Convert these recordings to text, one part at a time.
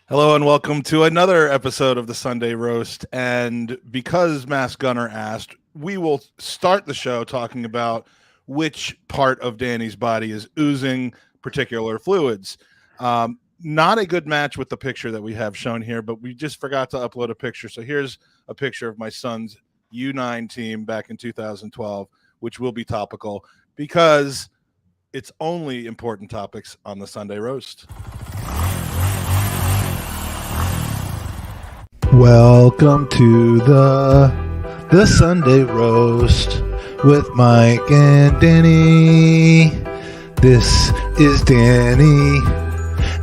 Hello and welcome to another episode of the Sunday Roast. And because Mass Gunner asked, we will start the show talking about which part of Danny's body is oozing particular fluids. Not a good match with the picture that we have shown here, but we just forgot to upload a picture. So here's a picture of my son's U9 team back in 2012, which will be topical because it's only important topics on the Sunday Roast. Welcome to the Sunday Roast with Mike and Danny. This is Danny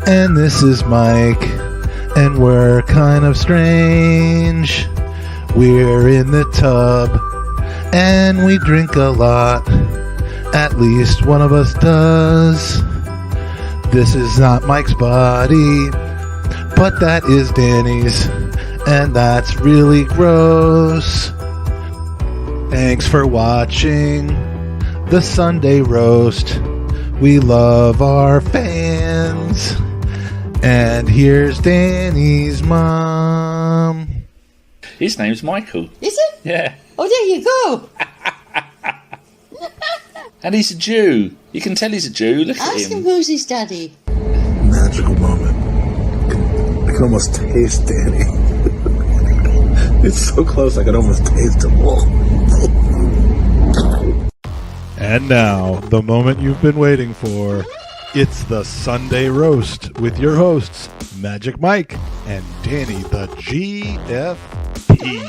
and this is Mike, and we're kind of strange. We're in the tub and we drink a lot. At least one of us does. This is not Mike's body, but that is Danny's. And that's really gross. Thanks for watching the Sunday Roast. We love our fans. And here's Danny's mom. His name's Michael. Is it? Yeah. Oh, there you go. And he's a Jew. You can tell he's a Jew. Look at Ask him him. who's his daddy. Magical moment. I can almost taste Danny. It's so close, I can almost taste him. And now, the moment you've been waiting for. It's the Sunday Roast with your hosts, Magic Mike and Danny the GFP.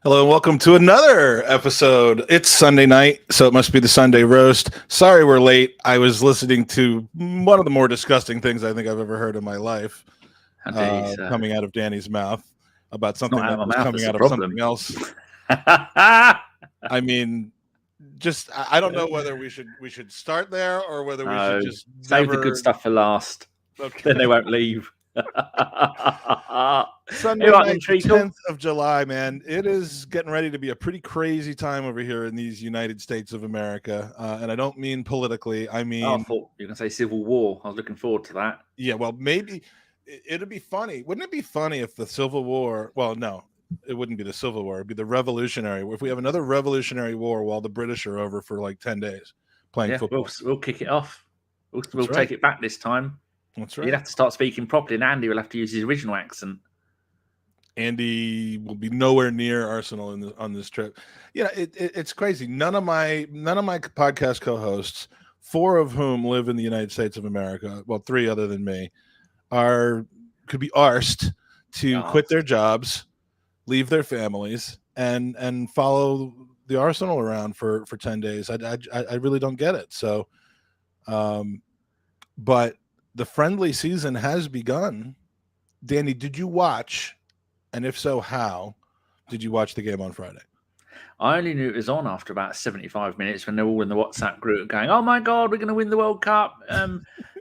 Hello and welcome to another episode. It's Sunday night, so it must be the Sunday Roast. Sorry we're late. I was listening to one of the more disgusting things I think I've ever heard in my life coming out of Danny's mouth about something that was coming out of something else. I mean, just I don't know whether we should start there or whether we should just save the good stuff for last. Okay. Then they won't leave. Sunday night, 10th of July, man. It is getting ready to be a pretty crazy time over here in these United States of America. And I don't mean politically. I mean... I thought you were going to say Civil War. I was looking forward to that. Yeah, well, maybe it'd be funny. Wouldn't it be funny if the Civil War... Well, no, it wouldn't be the Civil War. It'd be the Revolutionary. If we have another Revolutionary War while the British are over for like 10 days playing football. We'll kick it off. We'll take it back this time. That's right. You'd have to start speaking properly, and Andy will have to use his original accent. Andy will be nowhere near Arsenal on this trip. Yeah, it's crazy. None of my podcast co-hosts, 4 of whom live in the United States of America, well, 3 other than me, could be arsed to quit their jobs, leave their families, and follow the Arsenal around for 10 days. I really don't get it. So, but the friendly season has begun. Danny, did you watch? And if so, how did you watch the game on Friday? I only knew it was on after about 75 minutes when they're all in the WhatsApp group going, "Oh my God, we're going to win the World Cup."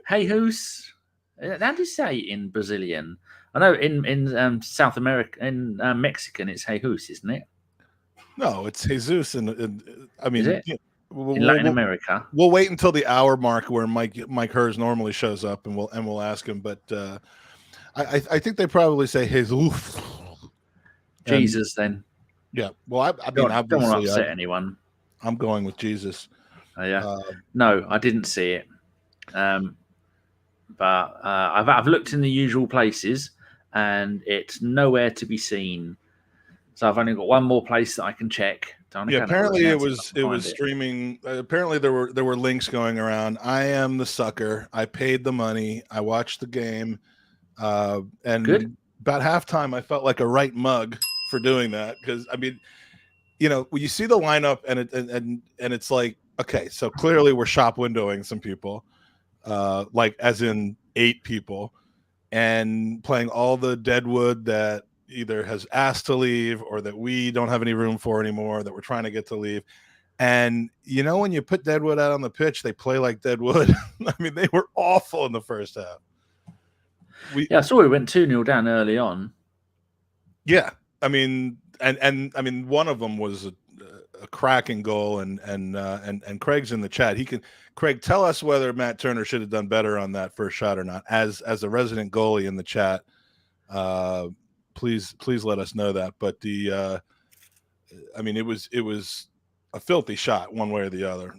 Hey, who's? How do you say in Brazilian? I know in South America, in Mexican, it's Jesus, isn't it? No, it's Jesus. And I mean, is it? In Latin America. We'll wait until the hour mark where Mike Hers normally shows up, and we'll ask him. But I think they probably say Jesus. Jesus, then. Yeah. Well, I mean, I don't want to upset anyone. I'm going with Jesus. Yeah. No, I didn't see it. But I've looked in the usual places, and it's nowhere to be seen. So I've only got one more place that I can check. Yeah, apparently it was streaming. Apparently there were links going around. I am the sucker. I paid the money. I watched the game. And good. About halftime, I felt like a right mug for doing that because I mean, you know, when you see the lineup and it's like, okay, so clearly we're shop windowing some people, like as in 8 people, and playing all the deadwood that either has asked to leave or that we don't have any room for anymore, that we're trying to get to leave. And, you know, when you put deadwood out on the pitch, they play like deadwood. I mean, they were awful in the first half. I saw we went 2-0 down early on. Yeah. I mean, and I mean, one of them was a cracking goal, and Craig's in the chat. Craig, tell us whether Matt Turner should have done better on that first shot or not. As a resident goalie in the chat, please let us know that. But I mean, it was a filthy shot one way or the other,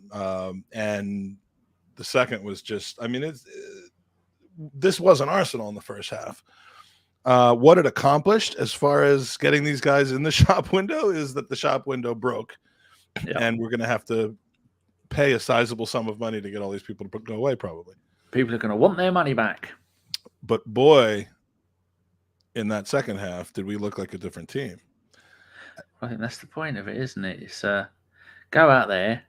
and the second was just. I mean, this wasn't Arsenal in the first half. What it accomplished as far as getting these guys in the shop window is that the shop window broke, and we're going to have to pay a sizable sum of money to get all these people to go away. Probably people are going to want their money back. But boy, in that second half, did we look like a different team? I think that's the point of it, isn't it? It's go out there,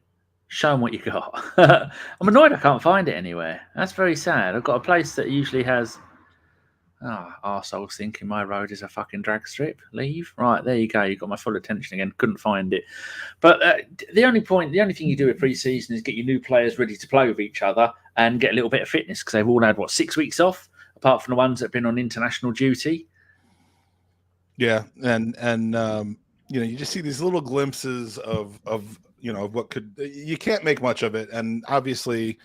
show them what you got. I'm annoyed I can't find it anywhere. That's very sad. I've got a place that usually has. Arseholes thinking my road is a fucking drag strip. Leave. Right, there you go. You got my full attention again. Couldn't find it. But the only thing you do with pre-season is get your new players ready to play with each other and get a little bit of fitness because they've all had 6 weeks off, apart from the ones that have been on international duty. Yeah, and you just see these little glimpses of what could. You can't make much of it, and obviously.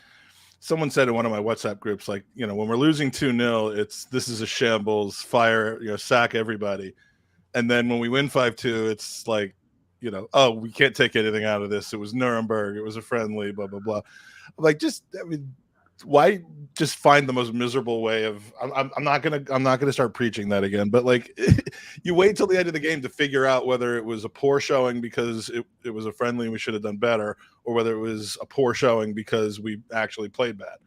Someone said in one of my WhatsApp groups, like, when we're losing 2-0, this is a shambles, fire, sack everybody. And then when we win 5-2, it's like, we can't take anything out of this. It was Nuremberg. It was a friendly, blah, blah, blah. Like, why just find the most miserable way of, I'm not going to start preaching that again, but like you wait till the end of the game to figure out whether it was a poor showing because it was a friendly and we should have done better, or whether it was a poor showing because we actually played bad.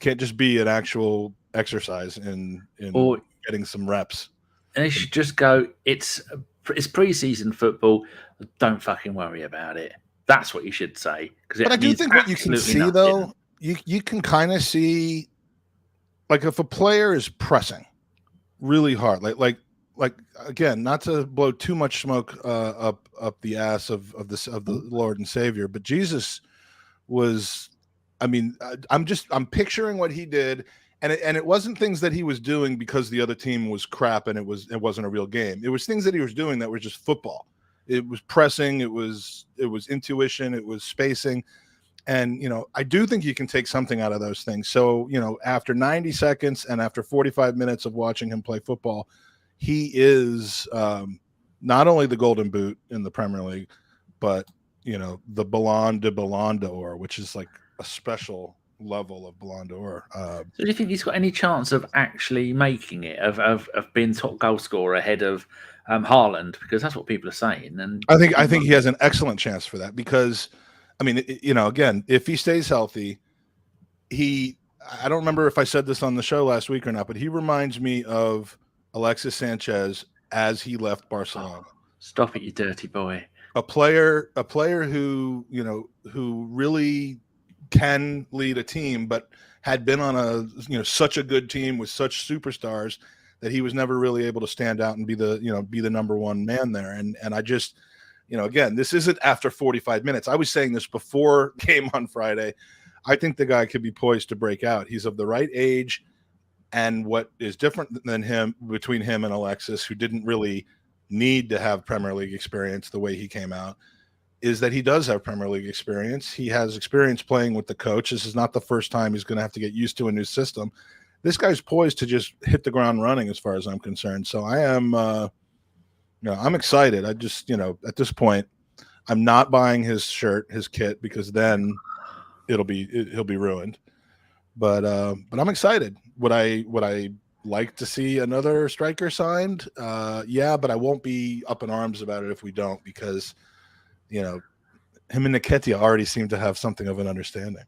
Can't just be an actual exercise in getting some reps. And they should just go, it's preseason football. Don't fucking worry about it. That's what you should say. But I do think what you can see, though, you can kind of see, like, if a player is pressing really hard, like again, not to blow too much smoke up the ass of the Lord and Savior, but Jesus was. I mean, I'm picturing what he did, and it wasn't things that he was doing because the other team was crap and it wasn't a real game. It was things that he was doing that were just football. It was pressing. It was intuition. It was spacing. And, I do think you can take something out of those things. So, after 90 seconds and after 45 minutes of watching him play football, he is not only the Golden Boot in the Premier League, but, the Ballon d'Or, which is like a special level of Ballon d'Or. So do you think he's got any chance of actually making it, of being top goal scorer ahead of Haaland? Because that's what people are saying. And I think he has an excellent chance for that because, I mean, again, if he stays healthy, I don't remember if I said this on the show last week or not, but he reminds me of Alexis Sanchez as he left Barcelona. Oh, stop it, you dirty boy. A player who, who really can lead a team, but had been on such a good team with such superstars that he was never really able to stand out and be the number one man there. And I just, again, this isn't after 45 minutes. I was saying this before game on Friday. I think the guy could be poised to break out. He's of the right age. And what is different than him between him and Alexis, who didn't really need to have Premier League experience the way he came out, is that he does have Premier League experience. He has experience playing with the coach. This is not the first time he's going to have to get used to a new system. This guy's poised to just hit the ground running as far as I'm concerned. So I am, I'm excited. I just, at this point, I'm not buying his shirt, his kit, because then he'll be ruined. But I'm excited. Would I like to see another striker signed? Yeah, but I won't be up in arms about it if we don't, because him and Nketiah already seem to have something of an understanding.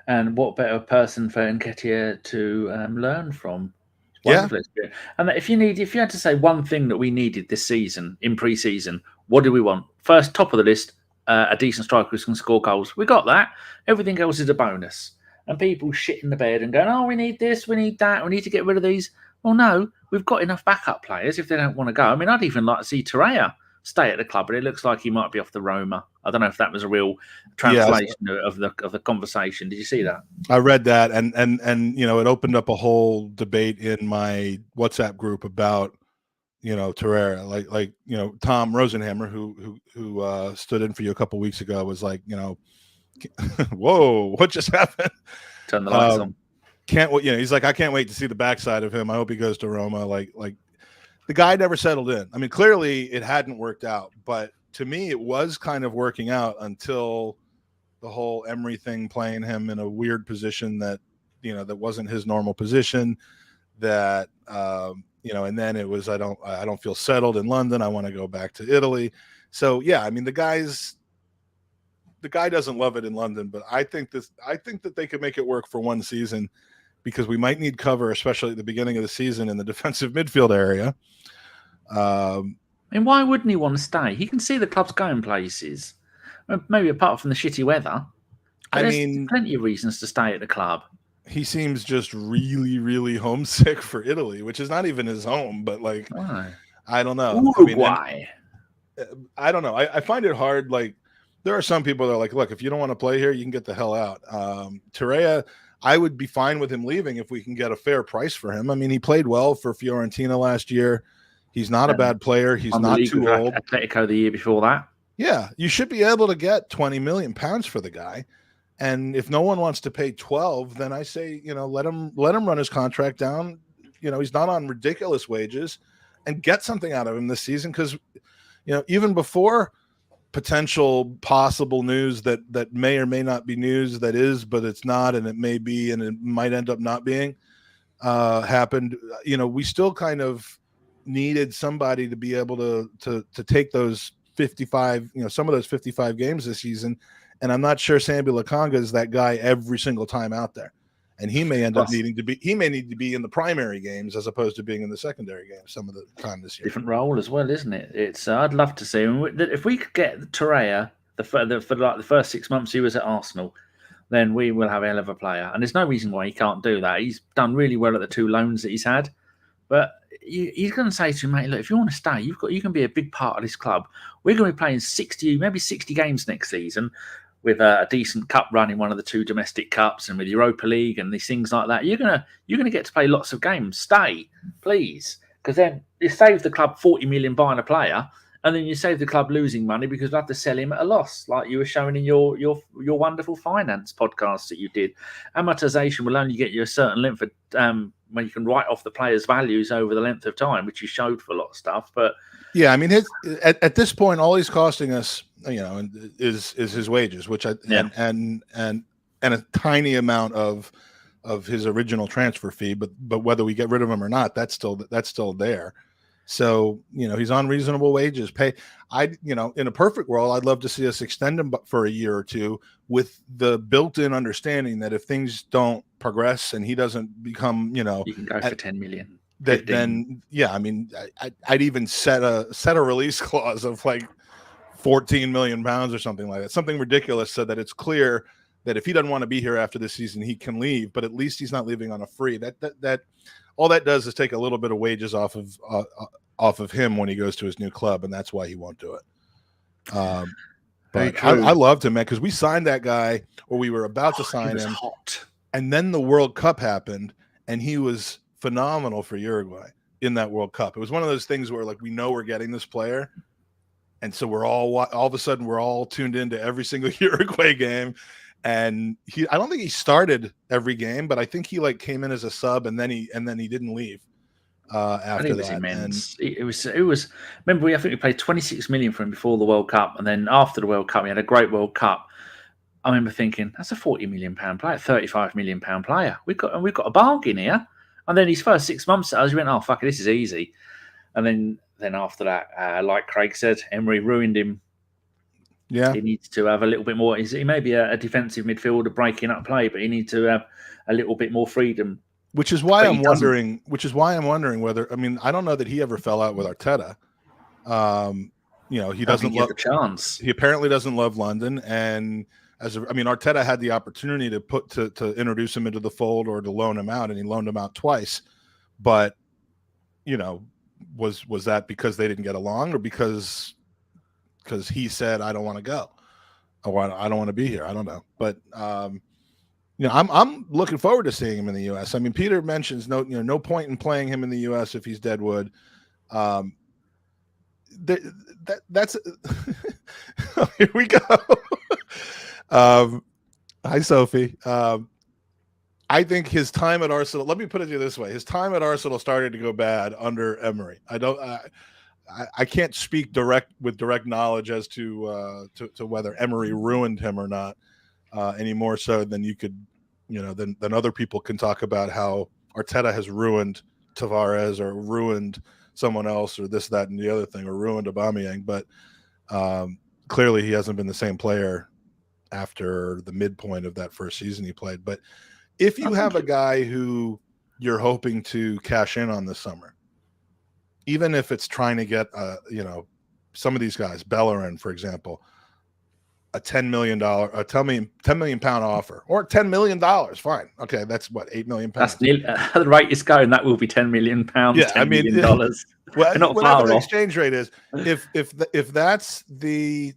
And what better person for Nketiah to learn from? Yeah. And if you had to say one thing that we needed this season in pre-season, what do we want? First, top of the list, a decent striker who can score goals. We got that. Everything else is a bonus. And people shit in the bed and going, oh, we need this, we need that, we need to get rid of these. Well, no, we've got enough backup players if they don't want to go. I mean, I'd even like to see Torreira stay at the club, but it looks like he might be off the Roma. I don't know if that was a real translation of the conversation. Did you see that? I read that, and it opened up a whole debate in my WhatsApp group about Torreira, like Tom Rosenhammer, who stood in for you a couple weeks ago, was like, whoa, what just happened? Turn the lights on. Can't wait. He's like, I can't wait to see the backside of him. I hope he goes to Roma. Like the guy never settled in. I mean, clearly it hadn't worked out, but to me, it was kind of working out until the whole Emery thing, playing him in a weird position that wasn't his normal position. That and then it was I don't feel settled in London. I want to go back to Italy. So yeah, I mean the guy doesn't love it in London, but I think that they could make it work for one season, because we might need cover, especially at the beginning of the season in the defensive midfield area. And why wouldn't he want to stay? He can see the club's going places. Maybe apart from the shitty weather. There's plenty of reasons to stay at the club. He seems just really, really homesick for Italy, which is not even his home. But I don't know. Uruguay. I don't know. I find it hard. Like, there are some people that are like, look, if you don't want to play here, you can get the hell out. Torreira, I would be fine with him leaving if we can get a fair price for him. I mean, he played well for Fiorentina last year. He's not a bad player. He's not too old. Atletico the year before that. Yeah, you should be able to get £20 million for the guy. And if no one wants to pay 12, then I say, let him run his contract down. He's not on ridiculous wages, and get something out of him this season. Because, even before potential possible news that may or may not be news that is, but it's not, and it may be, and it might end up not being happened. We still kind of needed somebody to be able to take those 55, some of those 55 games this season. And I'm not sure Sambi Lokonga is that guy every single time out there. And he may end up need to be in the primary games as opposed to being in the secondary games some of the time this year. Different role as well, isn't it? It's I'd love to see him. If we could get Torreira for the first 6 months he was at Arsenal, then we will have a hell of a player. And there's no reason why he can't do that. He's done really well at the 2 loans that he's had. But he's going to say to him, mate, look, if you want to stay, you can be a big part of this club. We're going to be playing 60 games next season with a decent cup run in one of the 2 domestic cups, and with Europa League and these things like that. You're gonna get to play lots of games. Stay, please, because then you save the club 40 million buying a player, and then you save the club losing money because you have to sell him at a loss, like you were showing in your wonderful finance podcast that you did. Amortization will only get you a certain length of when you can write off the players' values over the length of time, which you showed for a lot of stuff. But yeah, I mean, at this point, all he's costing us, is his wages, which and a tiny amount of his original transfer fee. But whether we get rid of him or not, that's still there. So he's on reasonable wages. In a perfect world, I'd love to see us extend him for a year or two, with the built-in understanding that if things don't progress and he doesn't become, you can go for 10 million. Then I mean, I'd even set a release clause of like 14 million pounds or something like that, something ridiculous, so that it's clear that if he doesn't want to be here after this season, he can leave. But at least he's not leaving on a free. That all that does is take a little bit of wages off of him when he goes to his new club, and that's why he won't do it. But I loved him, man, because we signed that guy, or we were about to sign him, hot. And then the World Cup happened, and he was phenomenal for Uruguay in that World Cup. It was one of those things where, like, we know we're getting this player, and so we're all of a sudden we're all tuned into every single Uruguay game. And I don't think he started every game, but I think he came in as a sub, and then he didn't leave after it was that. Immense. It was. Remember, I think we paid 26 million for him before the World Cup, and then after the World Cup, we had a great World Cup. I remember thinking, that's a 40 million pound player, 35 million pound player. We've got a bargain here. And then his first 6 months, I went, oh fuck it, this is easy. And then after that, like Craig said, Emery ruined him. Yeah, he needs to have a little bit more. He may be a defensive midfielder breaking up play, but he needs to have a little bit more freedom. Which is why I'm wondering whether, I mean, I don't know that he ever fell out with Arteta. He doesn't love the chance. He apparently doesn't love London, and Arteta had the opportunity to introduce him into the fold or to loan him out, and he loaned him out twice. But was that because they didn't get along, or because he said, I don't want to go, or I don't want to be here? I don't know. But I'm looking forward to seeing him in the U.S. I mean, Peter mentions no point in playing him in the U.S. if he's Deadwood. That's here we go. Hi, Sophie. I think his time at Arsenal. Let me put it to you this way: his time at Arsenal started to go bad under Emery. I can't speak with direct knowledge as to whether Emery ruined him or not, any more so than you could, than other people can talk about how Arteta has ruined Tavares or ruined someone else or this, that, and the other thing, or ruined Aubameyang. But clearly he hasn't been the same player after the midpoint of that first season he played. But if you have a guy who you're hoping to cash in on this summer, even if it's trying to get, some of these guys, Bellerin, for example, a $10 million offer, or $10 million, fine. Okay, that's what, £8 million. That's nearly, the rate is going. That will be £10 million. Yeah, $10 million. Well, not whatever far the off. exchange rate is, if that's the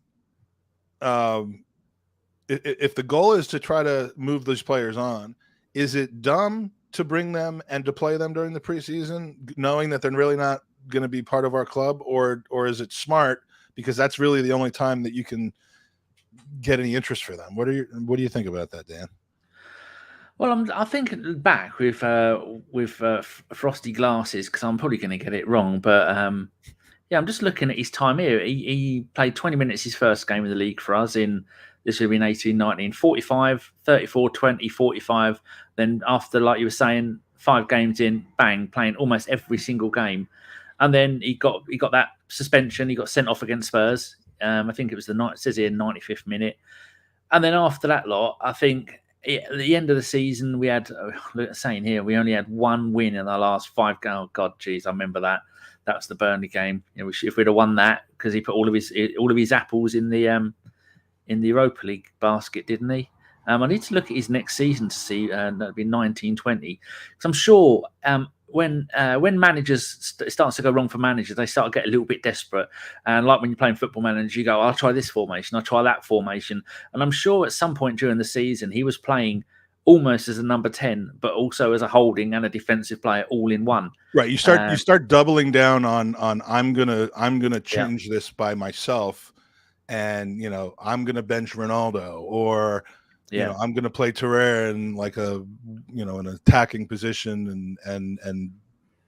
if the goal is to try to move those players on, is it dumb to bring them and to play them during the preseason, knowing that they're really not going to be part of our club, or is it smart because that's really the only time that you can get any interest for them? What do you think about that, Dan? Well, I think back with frosty glasses, because I'm probably going to get it wrong. But I'm just looking at his time here. He played 20 minutes his first game in the league for us in this would have been 18-19, 45, 34, 20, 45. Then after, like you were saying, 5 games in, bang, playing almost every single game. And then he got that suspension. He got sent off against Spurs. I think it was it says here 95th minute. And then after that lot, I think at the end of the season, we had, saying here, we only had 1 win in our last 5 games. Oh, God, geez, I remember that. That was the Burnley game. If we'd have won that, because he put all of his apples in the Europa League basket, didn't he? I need to look at his next season to see. That'd be 19-20. Because I'm sure when managers starts to go wrong for managers, they start to get a little bit desperate. And like when you're playing Football Manager, you go, I'll try this formation, I'll try that formation. And I'm sure at some point during the season, he was playing almost as a number 10, but also as a holding and a defensive player all in one. Right. You start doubling down on I'm gonna change this by myself. And I'm gonna bench Ronaldo, or I'm gonna play Torreira in like an attacking position and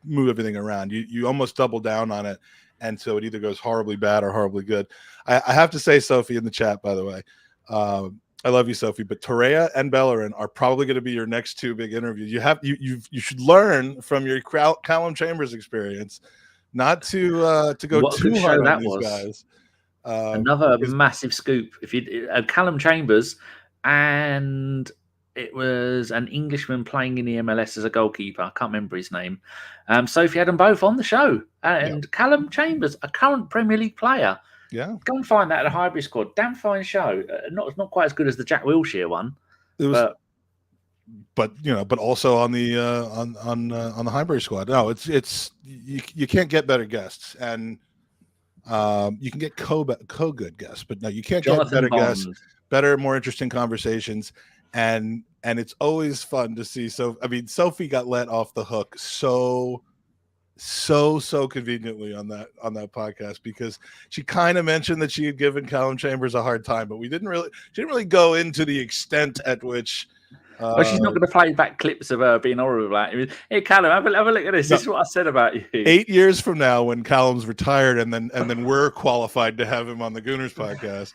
move everything around. You almost double down on it, and so it either goes horribly bad or horribly good. I have to say, Sophie in the chat, by the way, I love you, Sophie, but Torreira and Bellerin are probably going to be your next 2 big interviews. You should learn from your Callum Chambers experience not to go too hard on these guys. Another massive scoop. If you Callum Chambers, and it was an Englishman playing in the MLS as a goalkeeper. I can't remember his name. Sophie had them both on the show, and Callum Chambers, a current Premier League player. Yeah, go and find that at a hybrid squad. Damn fine show. Not quite as good as the Jack Wilshere one. It was, but also on the on the hybrid squad. No, it's you can't get better guests, and you can get good guests, but no, you can't get better guests, better, more interesting conversations, and it's always fun to see. So I mean, Sophie got let off the hook so conveniently on that podcast, because she kind of mentioned that she had given Callum Chambers a hard time, but she didn't really go into the extent at which. Well, she's not going to play back clips of her being horrible at him. Hey, Callum, have a look at this. This is what I said about you. 8 years from now, when Callum's retired, and then we're qualified to have him on the Gooners podcast,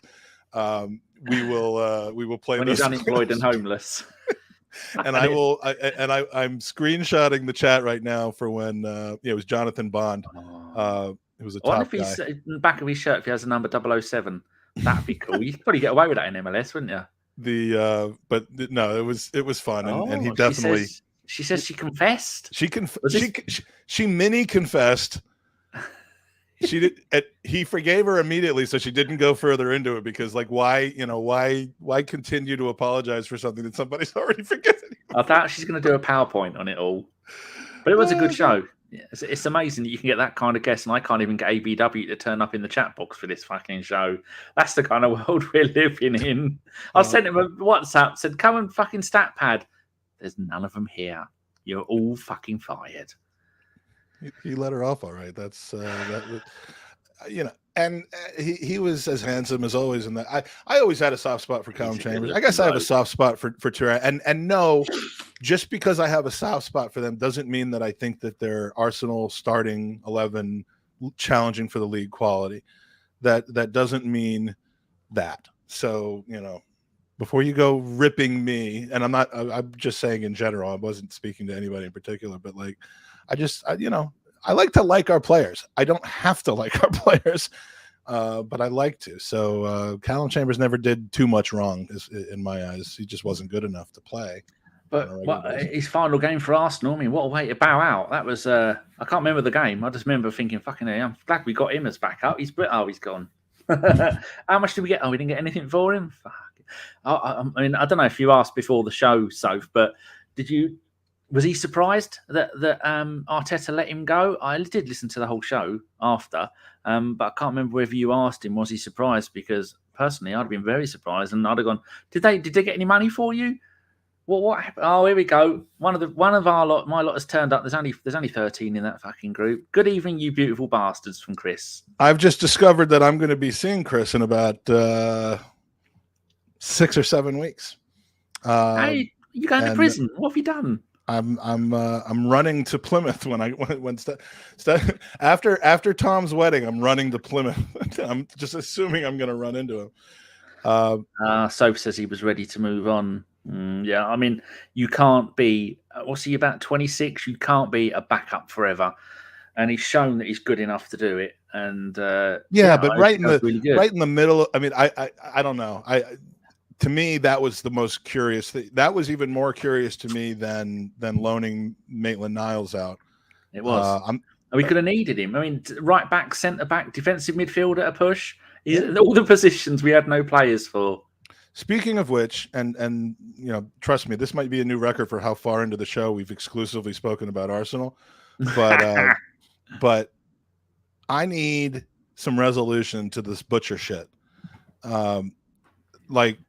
we will play when those he's unemployed and homeless. And I'm screenshotting the chat right now for when it was Jonathan Bond. It was a top guy. In the back of his shirt, if he has a number 007, that'd be cool. You could probably get away with that in MLS, wouldn't you? No, it was fun, and he definitely. She says she confessed. She mini confessed. She did. He forgave her immediately, so she didn't go further into it, because why continue to apologize for something that somebody's already forgiven? I thought she's going to do a PowerPoint on it all, but it was a good show. It's amazing that you can get that kind of guest, and I can't even get ABW to turn up in the chat box for this fucking show. That's the kind of world we're living in. I sent him a WhatsApp, said, "Come and fucking stat pad." There's none of them here. You're all fucking fired. He let her off all right. That's and he was as handsome as always. In that, I always had a soft spot for Callum Chambers. I guess I have a soft spot for Tierney. And no, just because I have a soft spot for them doesn't mean that I think that they're Arsenal starting 11 challenging for the league quality. That doesn't mean that. So before you go ripping me, and I'm just saying in general, I wasn't speaking to anybody in particular, but like, I like to like our players. I don't have to like our players, but I like to. So Callum Chambers never did too much wrong in my eyes. He just wasn't good enough to play. But his final game for Arsenal, I mean, what a way to bow out. That was, I can't remember the game. I just remember thinking, fucking hell, I'm glad we got him as backup. He's gone. How much did we get? Oh, we didn't get anything for him? Fuck. I mean, I don't know if you asked before the show, Soph, but was he surprised that Arteta let him go? I did listen to the whole show after, but I can't remember whether you asked him, was he surprised? Because personally, I'd have been very surprised, and I'd have gone, did they get any money for you? What happened? Oh, here we go. One of my lot has turned up. There's only 13 in that fucking group. Good evening, you beautiful bastards, from Chris. I've just discovered that I'm going to be seeing Chris in about 6 or 7 weeks. Hey, you going to prison? What have you done? I'm running to Plymouth after Tom's wedding. I'm running to Plymouth. I'm just assuming I'm going to run into him. Soph says he was ready to move on. Yeah, I mean, you can't be. What's he, about 26? You can't be a backup forever, and he's shown that he's good enough to do it. And but right in the middle. I mean, I don't know. To me, that was the most curious thing. That was even more curious to me than loaning Maitland-Niles out. It was. We could have needed him. I mean, right back, centre back, defensive midfielder, a push. All the positions we had no players for. Speaking of which, and trust me, this might be a new record for how far into the show we've exclusively spoken about Arsenal. But but I need some resolution to this butcher shit. Like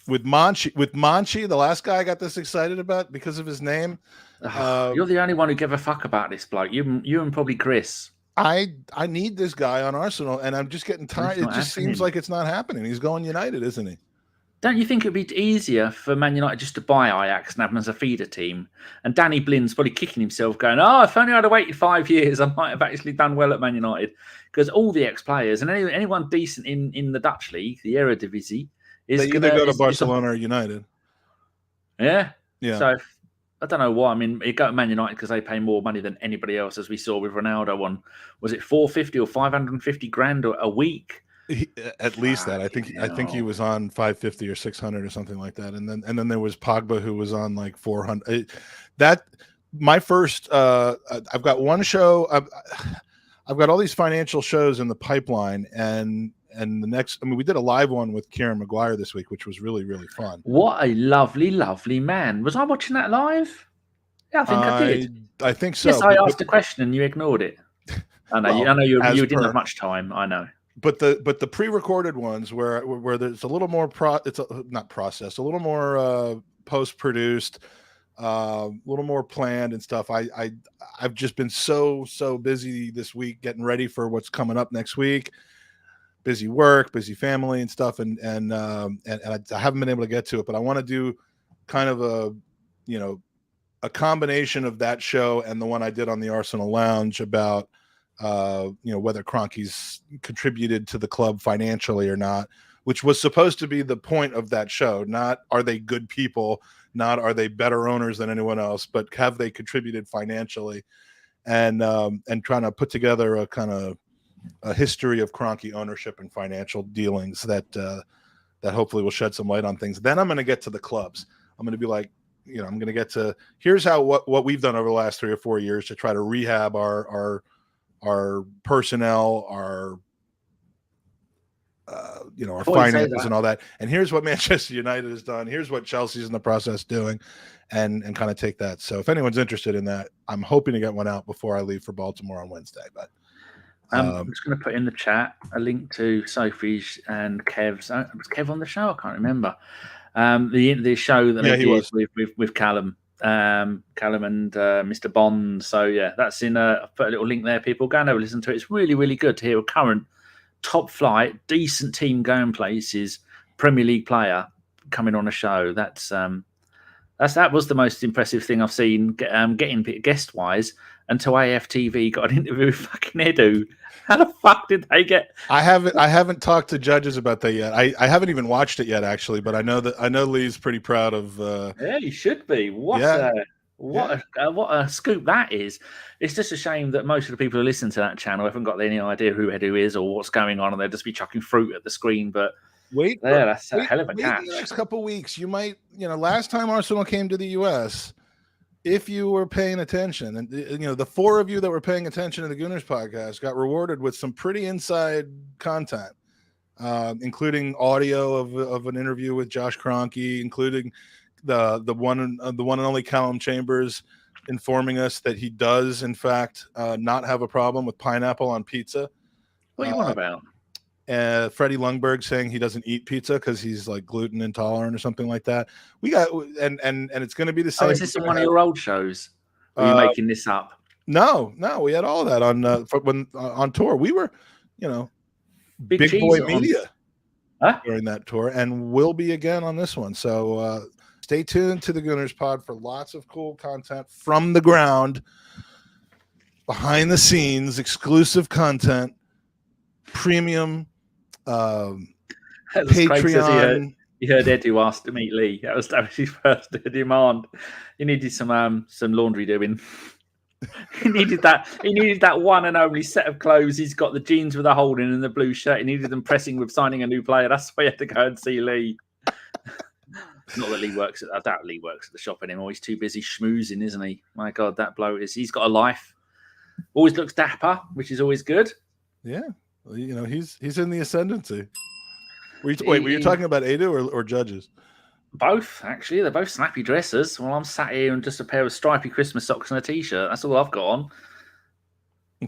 with Monchi, the last guy I got this excited about because of his name. You're the only one who gave a fuck about this bloke. You and probably Chris. I need this guy on Arsenal, and I'm just getting tired. It just seems like it's not happening. He's going United, isn't he? Don't you think it'd be easier for Man United just to buy Ajax and have them as a feeder team? And Danny Blin's probably kicking himself going, if only I'd have waited 5 years, I might have actually done well at Man United. Because all the ex-players and anyone decent in the Dutch league, the Eredivisie, is going to go to Barcelona or United. Yeah. So I don't know why. I mean, you go to Man United because they pay more money than anybody else, as we saw with Ronaldo on, was it 450 or 550 grand a week? At least that. I think he was on 550 or 600 or something like that. And then there was Pogba, who was on like 400. My first I've got one show. I've got all these financial shows in the pipeline, and the next, I mean, we did a live one with Kieran Maguire this week, which was really, really fun. What a lovely, lovely man. Was I watching that live? Yeah, I think I did. I think so. Yes, I asked a question and you ignored it. I know. I know you didn't have much time. I know. But the pre-recorded ones where there's a little more not processed, a little more post-produced, a little more planned and stuff. I've just been so busy this week getting ready for what's coming up next week. Busy work, busy family and stuff, and I haven't been able to get to it. But I want to do kind of a combination of that show and the one I did on the Arsenal Lounge about whether Kroenke's contributed to the club financially or not, which was supposed to be the point of that show. Not are they good people, not are they better owners than anyone else, but have they contributed financially, and trying to put together a kind of a history of Kroenke ownership and financial dealings that hopefully will shed some light on things. Then I'm going to get to the clubs. I'm going to be like, I'm going to get to here's how what we've done over the last 3 or 4 years to try to rehab our personnel, our our finances and all that. And here's what Manchester United has done. Here's what Chelsea's in the process doing, and kind of take that. So if anyone's interested in that, I'm hoping to get one out before I leave for Baltimore on Wednesday. But I'm just going to put in the chat a link to Sophie's and Kev's. Was Kev on the show? I can't remember. The show that they did with Callum. Callum and Mr. Bond. So yeah, that's in. I've put a little link there. People go and have a listen to it. It's really, really good to hear a current top flight, decent team going places, Premier League player coming on a show. That was the most impressive thing I've seen getting guest wise until AFTV got an interview with fucking Edu. How the fuck did they get? I haven't talked to judges about that yet. I haven't even watched it yet, actually, but I know Lee's pretty proud of. Yeah, he should be. What a scoop that is. It's just a shame that most of the people who listen to that channel haven't got any idea who Edu is or what's going on, and they'll just be chucking fruit at the screen. But that's a hell of a catch. The next couple of weeks, you might, last time Arsenal came to the US, if you were paying attention, and the four of you that were paying attention to the Gooners podcast got rewarded with some pretty inside content, including audio of an interview with Josh Kroenke, including the one and only Callum Chambers informing us that he does in fact not have a problem with pineapple on pizza. What are you on about? Freddie Lundberg saying he doesn't eat pizza because he's like gluten intolerant or something like that. We got and it's going to be the same. Oh, is this in one of your old shows? Are you making this up? No, we had all of that on tour. We were, big boy media during that tour, and will be again on this one. So stay tuned to the Gooners Pod for lots of cool content from the ground, behind the scenes, exclusive content, premium. Patreon. He heard Edu asked to meet Lee. That was his first demand. He needed some laundry doing. He needed that one and only set of clothes. He's got the jeans with a hole in and the blue shirt. He needed them pressing with signing a new player. That's why he had to go and see Lee. Not that Lee works I doubt Lee works at the shop anymore. He's too busy schmoozing, isn't he? My God, that bloke he's got a life. Always looks dapper, which is always good. Yeah. Well, he's in the ascendancy. Were you talking about Edu or judges? Both, actually. They're both snappy dressers. Well, I'm sat here in just a pair of stripy Christmas socks and a t-shirt. That's all I've got on.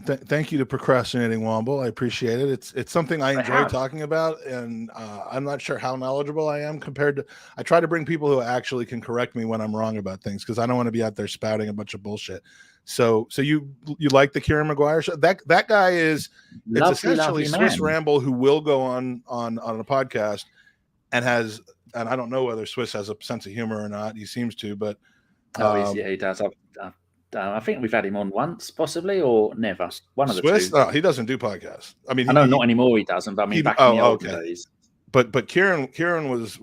Thank you to Procrastinating Womble. I appreciate it. It's something I enjoy talking about, and I'm not sure how knowledgeable I am compared to. I try to bring people who actually can correct me when I'm wrong about things, because I don't want to be out there spouting a bunch of bullshit. So you like the Kieran Maguire show? That guy is essentially Swiss Ramble, who will go on a podcast and I don't know whether Swiss has a sense of humor or not. He seems to, but he does. I think we've had him on once, possibly, or never. One of the Swiss? two. No, he doesn't do podcasts. I mean, not anymore. He doesn't. But I mean, back in the old days. But Kieran was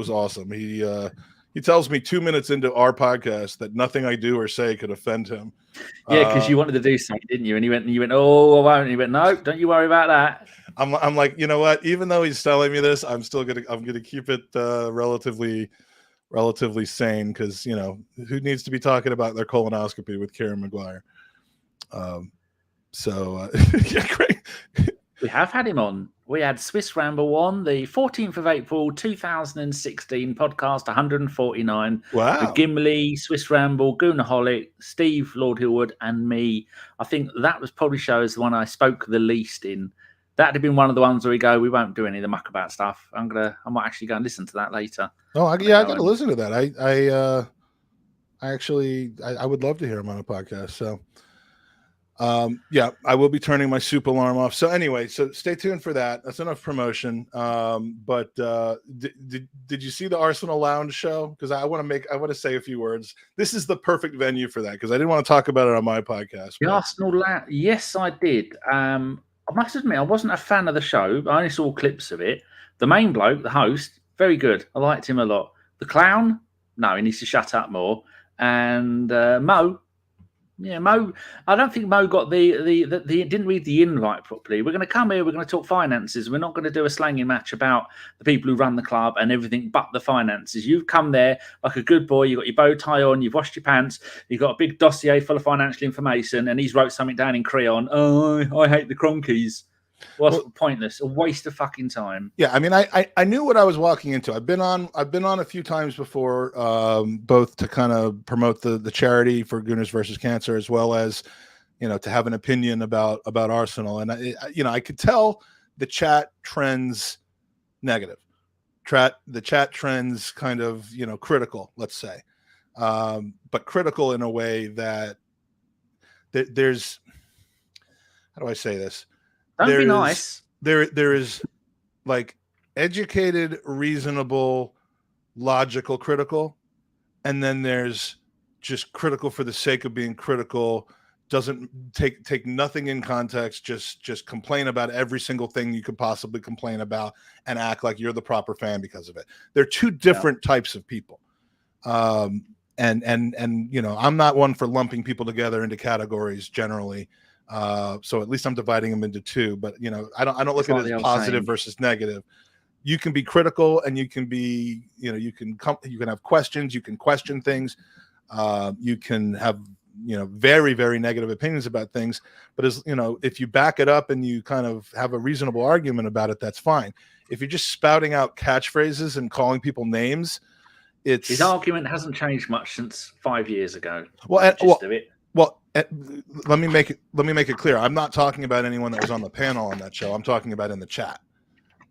awesome. He tells me 2 minutes into our podcast that nothing I do or say could offend him. Yeah, because you wanted to do something, didn't you? And you went, oh, I won't. And he went, no, don't you worry about that. I'm like, you know what? Even though he's telling me this, I'm gonna keep it relatively sane, because who needs to be talking about their colonoscopy with Kieran Maguire? Yeah, great. We have had him on. We had Swiss Ramble on the 14th of April 2016, podcast 149. Wow. With Gimli, Swiss Ramble, Goonaholic, Steve Lord Hillwood, and me. I think that was probably shows the one I spoke the least in. That'd have been one of the ones where we won't do any of the muck about stuff. I might actually go and listen to that later. Oh, I got to listen to that. I would love to hear him on a podcast. So, I will be turning my soup alarm off. So anyway, so stay tuned for that. That's enough promotion. But did you see the Arsenal Lounge show? Because I want to say a few words. This is the perfect venue for that, because I didn't want to talk about it on my podcast. The Arsenal Lounge, yes, I did. I must admit, I wasn't a fan of the show. I only saw clips of it. The main bloke, the host, very good. I liked him a lot. The clown, no, he needs to shut up more. And Mo. Yeah, Mo. I don't think Mo got the didn't read the invite properly. We're going to come here. We're going to talk finances. We're not going to do a slanging match about the people who run the club and everything but the finances. You've come there like a good boy. You've got your bow tie on. You've washed your pants. You've got a big dossier full of financial information, and he's wrote something down in crayon. Oh, I hate the Cronkies. Well, pointless, a waste of fucking time. Yeah, I mean, I knew what I was walking into. I've been on a few times before, both to kind of promote the charity for Gooners versus Cancer, as well as, to have an opinion about Arsenal. And I could tell the chat trends negative. The chat trends kind of critical, let's say. but critical in a way that there's, how do I say this? Don't be nice. There is like educated, reasonable, logical, critical, and then there's just critical for the sake of being critical, doesn't take nothing in context, just complain about every single thing you could possibly complain about and act like you're the proper fan because of it. They're two different types of people. And you know, I'm not one for lumping people together into categories generally. So at least I'm dividing them into two, but you know, I don't look at it as positive versus negative. You can be critical and you can be, you know, you can have questions, you can question things. You can have, you know, very, very negative opinions about things, but as you know, if you back it up and you kind of have a reasonable argument about it, that's fine. If you're just spouting out catchphrases and calling people names, his argument hasn't changed much since 5 years ago. Let me make it clear. I'm not talking about anyone that was on the panel on that show. I'm talking about in the chat.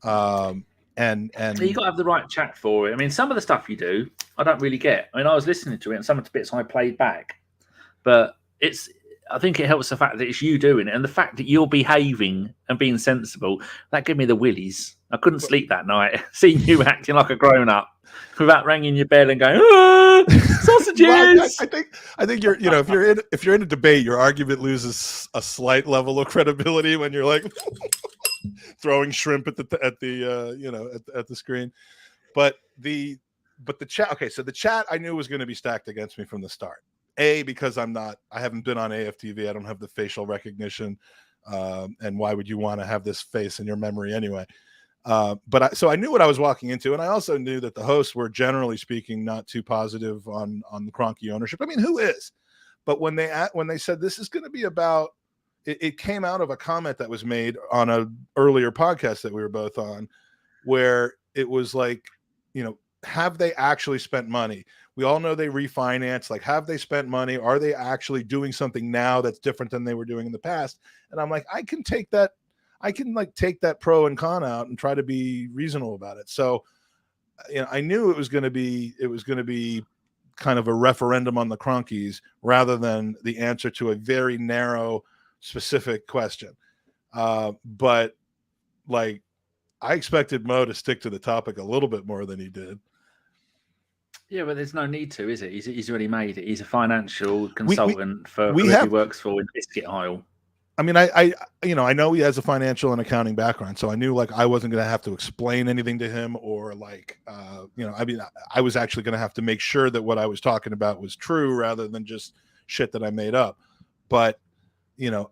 And so you got to have the right chat for it. I mean, some of the stuff you do, I don't really get. I mean, I was listening to it, and some of the bits I played back, but I think it helps the fact that it's you doing it, and the fact that you're behaving and being sensible. That gave me the willies. I couldn't sleep that night, seeing you acting like a grown up without ringing your bell and going, sausages. Well, I think you're, you know, if you're in a debate, your argument loses a slight level of credibility when you're like throwing shrimp at the screen. But the chat, okay, so the chat I knew was going to be stacked against me from the start. Because I haven't been on AFTV, I don't have the facial recognition, and why would you want to have this face in your memory anyway? So I knew what I was walking into, and I also knew that the hosts were generally speaking not too positive on the Kroenke ownership. I mean, who is? But when they said this is going to be about, it came out of a comment that was made on an earlier podcast that we were both on, where it was like, you know, have they actually spent money? We all know they refinance. Like, have they spent money? Are they actually doing something now that's different than they were doing in the past? And I'm like, I can take that pro and con out and try to be reasonable about it. So, you know, I knew it was going to be kind of a referendum on the Kroenkes rather than the answer to a very narrow, specific question. But like, I expected Mo to stick to the topic a little bit more than he did. Yeah, but there's no need to, is it? He's already made it. He's a financial consultant for whoever he works for in Biscuit Isle. I mean, I know he has a financial and accounting background, so I knew like I wasn't going to have to explain anything to him or like, I mean, I was actually going to have to make sure that what I was talking about was true rather than just shit that I made up. But, you know,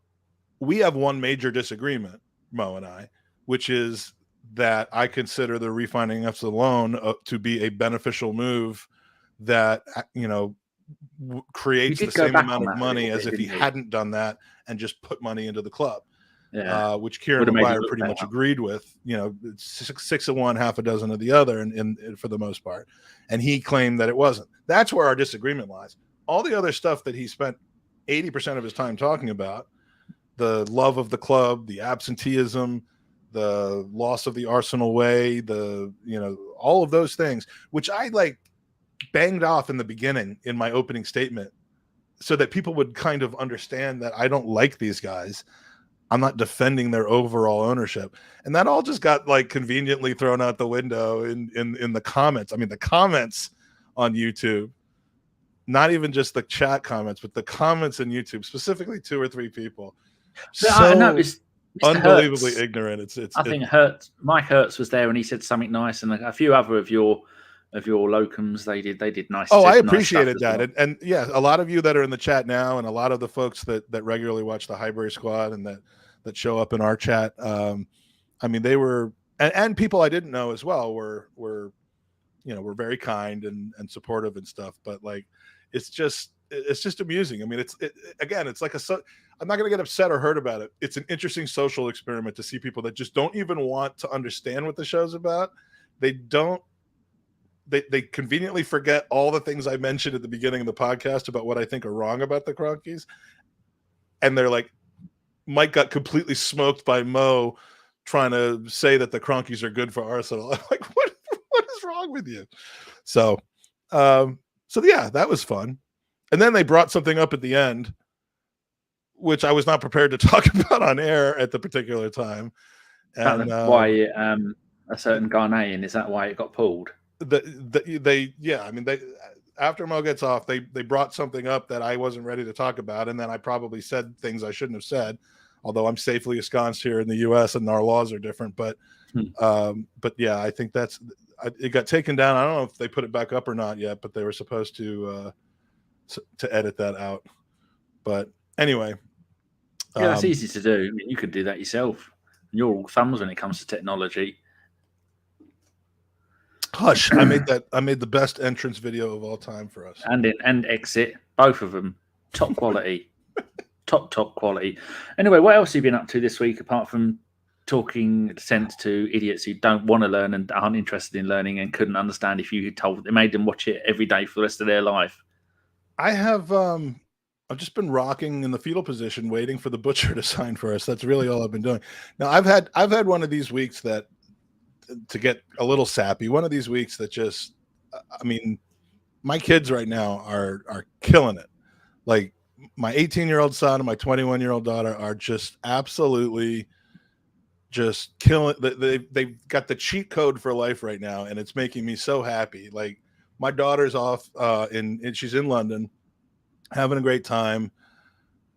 we have one major disagreement, Mo and I, which is that I consider the refinancing of the loan to be a beneficial move that, you know, creates the same amount of money as if he hadn't done that and just put money into the club, which Kieran McGuire pretty much agreed with. You know, it's 6 of one, half a dozen of the other, and for the most part. And he claimed that it wasn't. That's where our disagreement lies. All the other stuff that he spent 80% of his time talking about, the love of the club, the absenteeism, the loss of the Arsenal way, all of those things, which I like banged off in the beginning in my opening statement so that people would kind of understand that I don't like these guys. I'm not defending their overall ownership. And that all just got like conveniently thrown out the window in the comments. I mean, the comments on YouTube, not even just the chat comments, but the comments in YouTube, specifically 2 or 3 people. I know it's unbelievably ignorant. I think Mike Hertz was there and he said something nice, and a few other of your locums they did nice. Oh, I appreciated that. Well. And yeah, a lot of you that are in the chat now, and a lot of the folks that regularly watch the Highbury Squad and that show up in our chat. I mean, they were, and people I didn't know as well were very kind and supportive and stuff. But like, it's just amusing. I mean, it's like I'm not going to get upset or hurt about it. It's an interesting social experiment to see people that just don't even want to understand what the show's about. They conveniently forget all the things I mentioned at the beginning of the podcast about what I think are wrong about the Kroenkes. And they're like, Mike got completely smoked by Mo trying to say that the Kroenkes are good for Arsenal. I'm like, what is wrong with you? So So yeah, that was fun. And then they brought something up at the end, which I was not prepared to talk about on air at the particular time. And why a certain Ghanaian, is that why it got pulled? They after Mo gets off, they brought something up that I wasn't ready to talk about, and then I probably said things I shouldn't have said, although I'm safely ensconced here in the U.S. and our laws are different. But yeah, I think it got taken down. I don't know if they put it back up or not yet, but they were supposed to edit that out. But anyway, yeah, that's easy to do. I mean, you could do that yourself. You're all thumbs when it comes to technology. Hush! I made the best entrance video of all time for us, and exit, both of them, top quality, top quality. Anyway, what else have you been up to this week apart from talking sense to idiots who don't want to learn and aren't interested in learning and couldn't understand if you made them watch it every day for the rest of their life? I have I've just been rocking in the fetal position, waiting for the butcher to sign for us. That's really all I've been doing. Now I've had one of these weeks that, to get a little sappy, one of these weeks that just, I mean, my kids right now are killing it. Like my 18-year-old son and my 21-year-old daughter are just absolutely just killing. They've got the cheat code for life right now, and it's making me so happy. Like my daughter's off and she's in London, having a great time,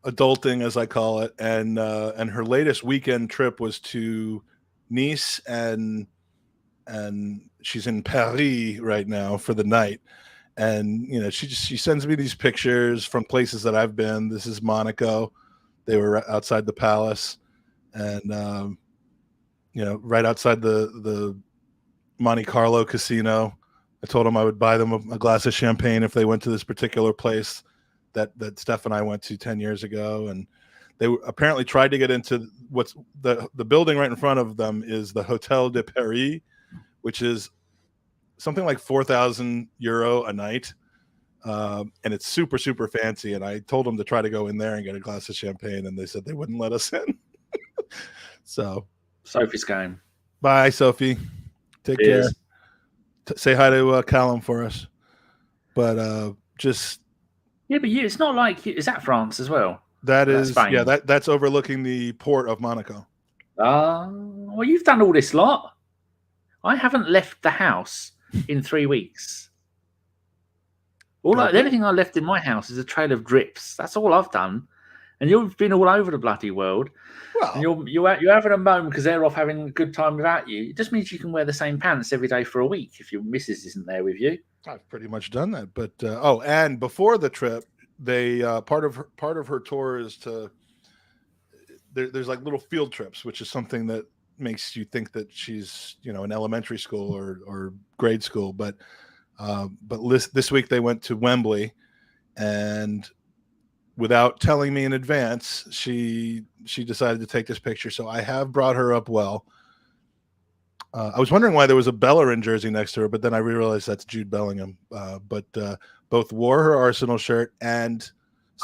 adulting as I call it, and her latest weekend trip was to Nice, and she's in Paris right now for the night. And you know, she sends me these pictures from places that I've been. This is Monaco. They were outside the palace, and you know, right outside the Monte Carlo casino. I told them I would buy them a glass of champagne if they went to this particular place that Steph and I went to 10 years ago. And they apparently tried to get into what's the building right in front of them is the Hotel de Paris, which is something like €4,000 a night. And it's super, super fancy. And I told them to try to go in there and get a glass of champagne, and they said they wouldn't let us in. So Sophie's game. Bye, Sophie. Take care. Say hi to Callum for us. But just... Yeah, but it's not like... Is that France as well? That's overlooking the port of Monaco. Well, you've done all this lot. I haven't left the house in 3 weeks. The only thing I left in my house is a trail of drips. That's all I've done. And you've been all over the bloody world. Well, and you're having a moan because they're off having a good time without you. It just means you can wear the same pants every day for a week if your missus isn't there with you. I've pretty much done that. But and before the trip, they part of her tour is to there's like little field trips, which is something that makes you think that she's, you know, in elementary school or grade school. But this week they went to Wembley, and without telling me in advance, she decided to take this picture. So I have brought her up well. I was wondering why there was a Bellerin jersey next to her, but then I realized that's Jude Bellingham. But both wore her Arsenal shirt and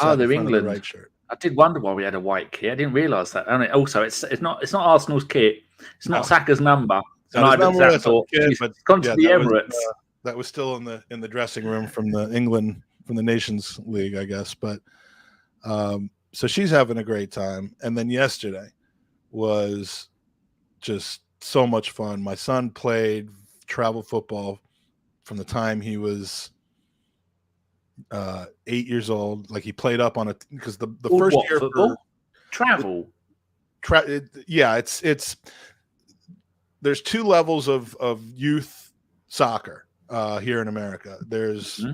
they're England right shirt. I did wonder why we had a white kit. I didn't realise that. And also, it's not Arsenal's kit. It's not Saka's number. And I looked at thought she's gone to the Emirates. That was still in the dressing room from the Nations League, I guess. But so she's having a great time. And then yesterday was just so much fun. My son played travel football from the time he was 8 years old. Like he played up on it because the first year football? Travel. It's there's two levels of youth soccer here in America. There's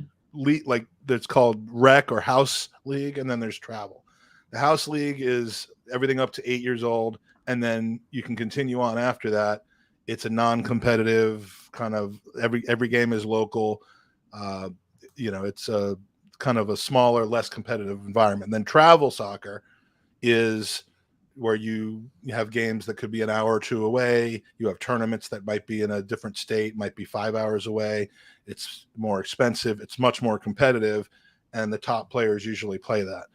that's called rec or house league, and then there's travel. The house league is everything up to 8 years old, and then you can continue on after that. It's a non-competitive kind of every game is local. It's a kind of a smaller, less competitive environment. And then travel soccer is where you have games that could be an hour or two away. You have tournaments that might be in a different state, might be 5 hours away. It's more expensive. It's much more competitive. And the top players usually play that.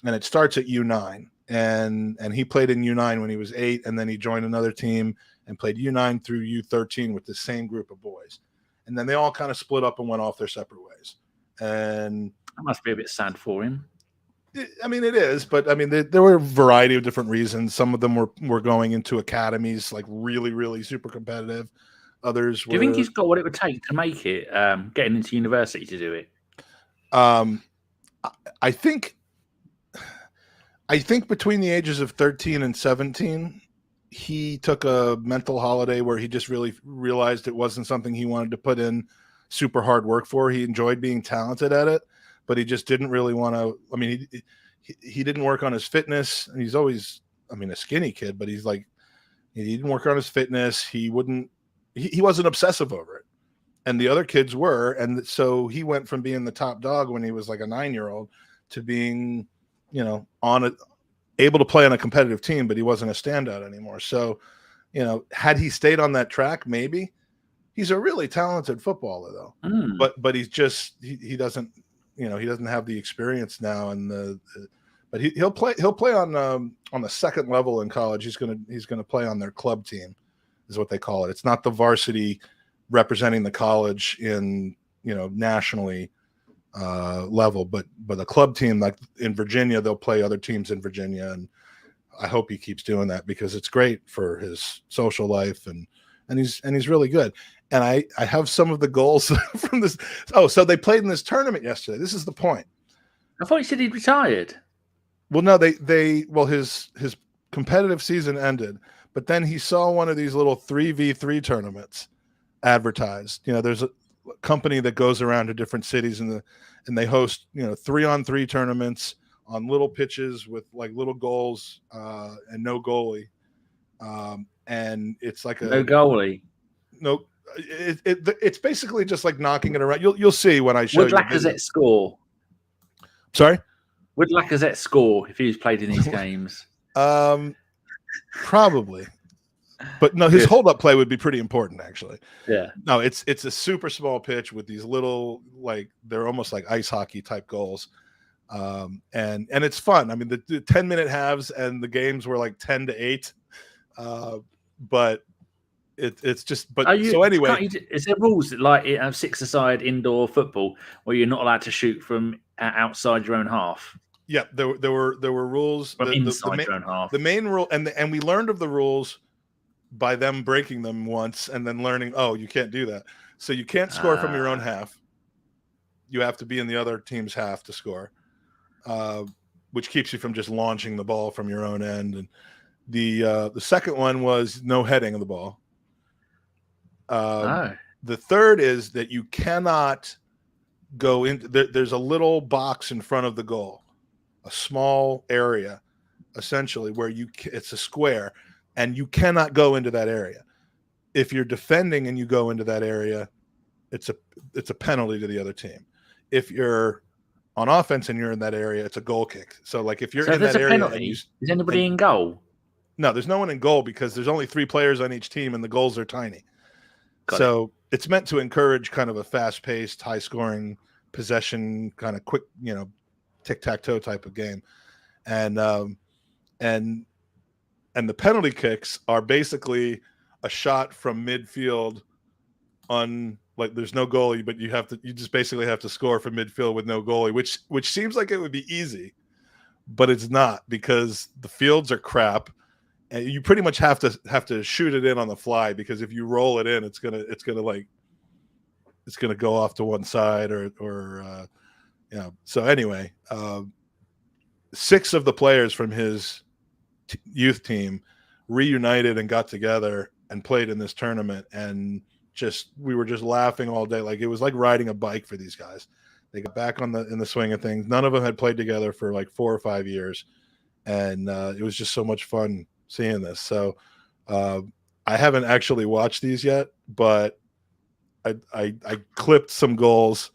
And it starts at U9. And he played in U9 when he was 8. And then he joined another team and played U9 through U13 with the same group of boys. And then they all kind of split up and went off their separate ways. And that must be a bit sad for him. I mean, it is, but I mean, there were a variety of different reasons. Some of them were going into academies, like really, really super competitive. Others were. Do you think he's got what it would take to make it, getting into university to do it? I think between the ages of 13 and 17, he took a mental holiday where he just really realized it wasn't something he wanted to put in super hard work for. He enjoyed being talented at it, but he just didn't really want to. I mean, he didn't work on his fitness. He's always, I mean, a skinny kid, but he didn't work on his fitness. He wasn't obsessive over it. And the other kids were. And so he went from being the top dog when he was like a 9-year-old to being, able to play on a competitive team, but he wasn't a standout anymore. So, had he stayed on that track, maybe. He's a really talented footballer though. But he's just, he doesn't, he doesn't have the experience now. And but he'll play on the second level in college. He's going to play on their club team is what they call it. It's not the varsity representing the college in, nationally level, but a club team like in Virginia, they'll play other teams in Virginia. And I hope he keeps doing that because it's great for his social life and he's really good. And I have some of the goals from this. Oh, so they played in this tournament yesterday. This is the point. I thought you said he'd retired. Well, no, his competitive season ended, but then he saw one of these little 3v3 tournaments advertised. There's a company that goes around to different cities and they host 3-on-3 tournaments on little pitches with like little goals and no goalie. And it's like no goalie. No, it's basically just like knocking it around. You'll see when I show you. Would Lacazette score? Sorry? Would Lacazette score if he was played in these games? Probably. But no, his hold-up play would be pretty important, actually. Yeah. No, it's a super small pitch with these little, like, they're almost like ice hockey type goals. And it's fun. I mean, the 10-minute halves and the games were like 10-8. But it's just, but so anyway. Is there rules that like it have 6-a-side indoor football where you're not allowed to shoot from outside your own half? Yeah, there were rules. From inside your own half. The main rule, and we learned of the rules by them breaking them once and then learning, oh, you can't do that. So you can't score from your own half. You have to be in the other team's half to score, which keeps you from just launching the ball from your own end. And the second one was no heading of the ball. The third is that you cannot go into there's a little box in front of the goal, a small area, essentially, where it's a square, and you cannot go into that area. If you're defending and you go into that area, it's a penalty to the other team. If you're on offense and you're in that area, it's a goal kick. So like if you're in that area, is anybody in goal? No, there's no one in goal because there's only 3 players on each team and the goals are tiny. So it's meant to encourage kind of a fast-paced, high-scoring, possession, kind of quick, tic-tac-toe type of game. And the penalty kicks are basically a shot from midfield on, like, there's no goalie, but you just basically have to score from midfield with no goalie, which seems like it would be easy, but it's not because the fields are crap. And you pretty much have to shoot it in on the fly because if you roll it in, it's gonna go off to one side or. So anyway, 6 of the players from his youth team reunited and got together and played in this tournament, and we were just laughing all day. Like it was like riding a bike for these guys. They got back in the swing of things. None of them had played together for like 4 or 5 years, and it was just so much fun seeing this. So I haven't actually watched these yet, but I clipped some goals.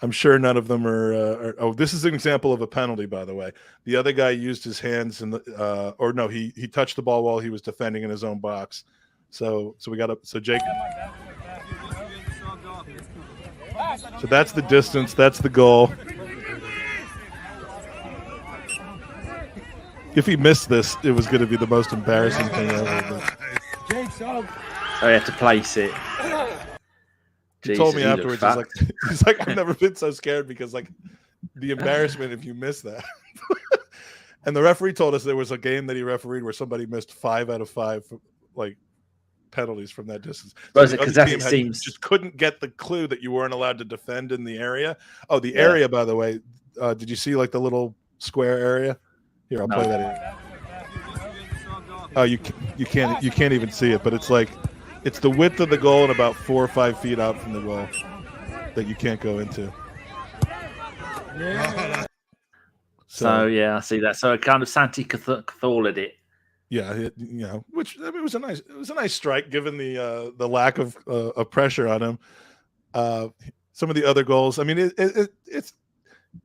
I'm sure none of them are oh, this is an example of a penalty, by the way. The other guy used his hands he touched the ball while he was defending in his own box. So Jake. So that's the distance, that's the goal. If he missed this, it was going to be the most embarrassing thing ever. So he had to place it. He told me afterwards, he's like, I've never been so scared because like the embarrassment if you miss that. And the referee told us there was a game that he refereed where somebody missed 5 out of 5 like penalties from that distance. So because it seems just couldn't get the clue that you weren't allowed to defend in the area. Oh, the area, by the way, did you see like the little square area? Here, I'll play that in. Oh, you can't even see it, but it's like it's the width of the goal and about 4 or 5 feet out from the goal that you can't go into. So yeah, I see that. So it kind of Santi Catholic it. Yeah, which I mean, it was a nice strike given the lack of pressure on him. Some of the other goals, I mean,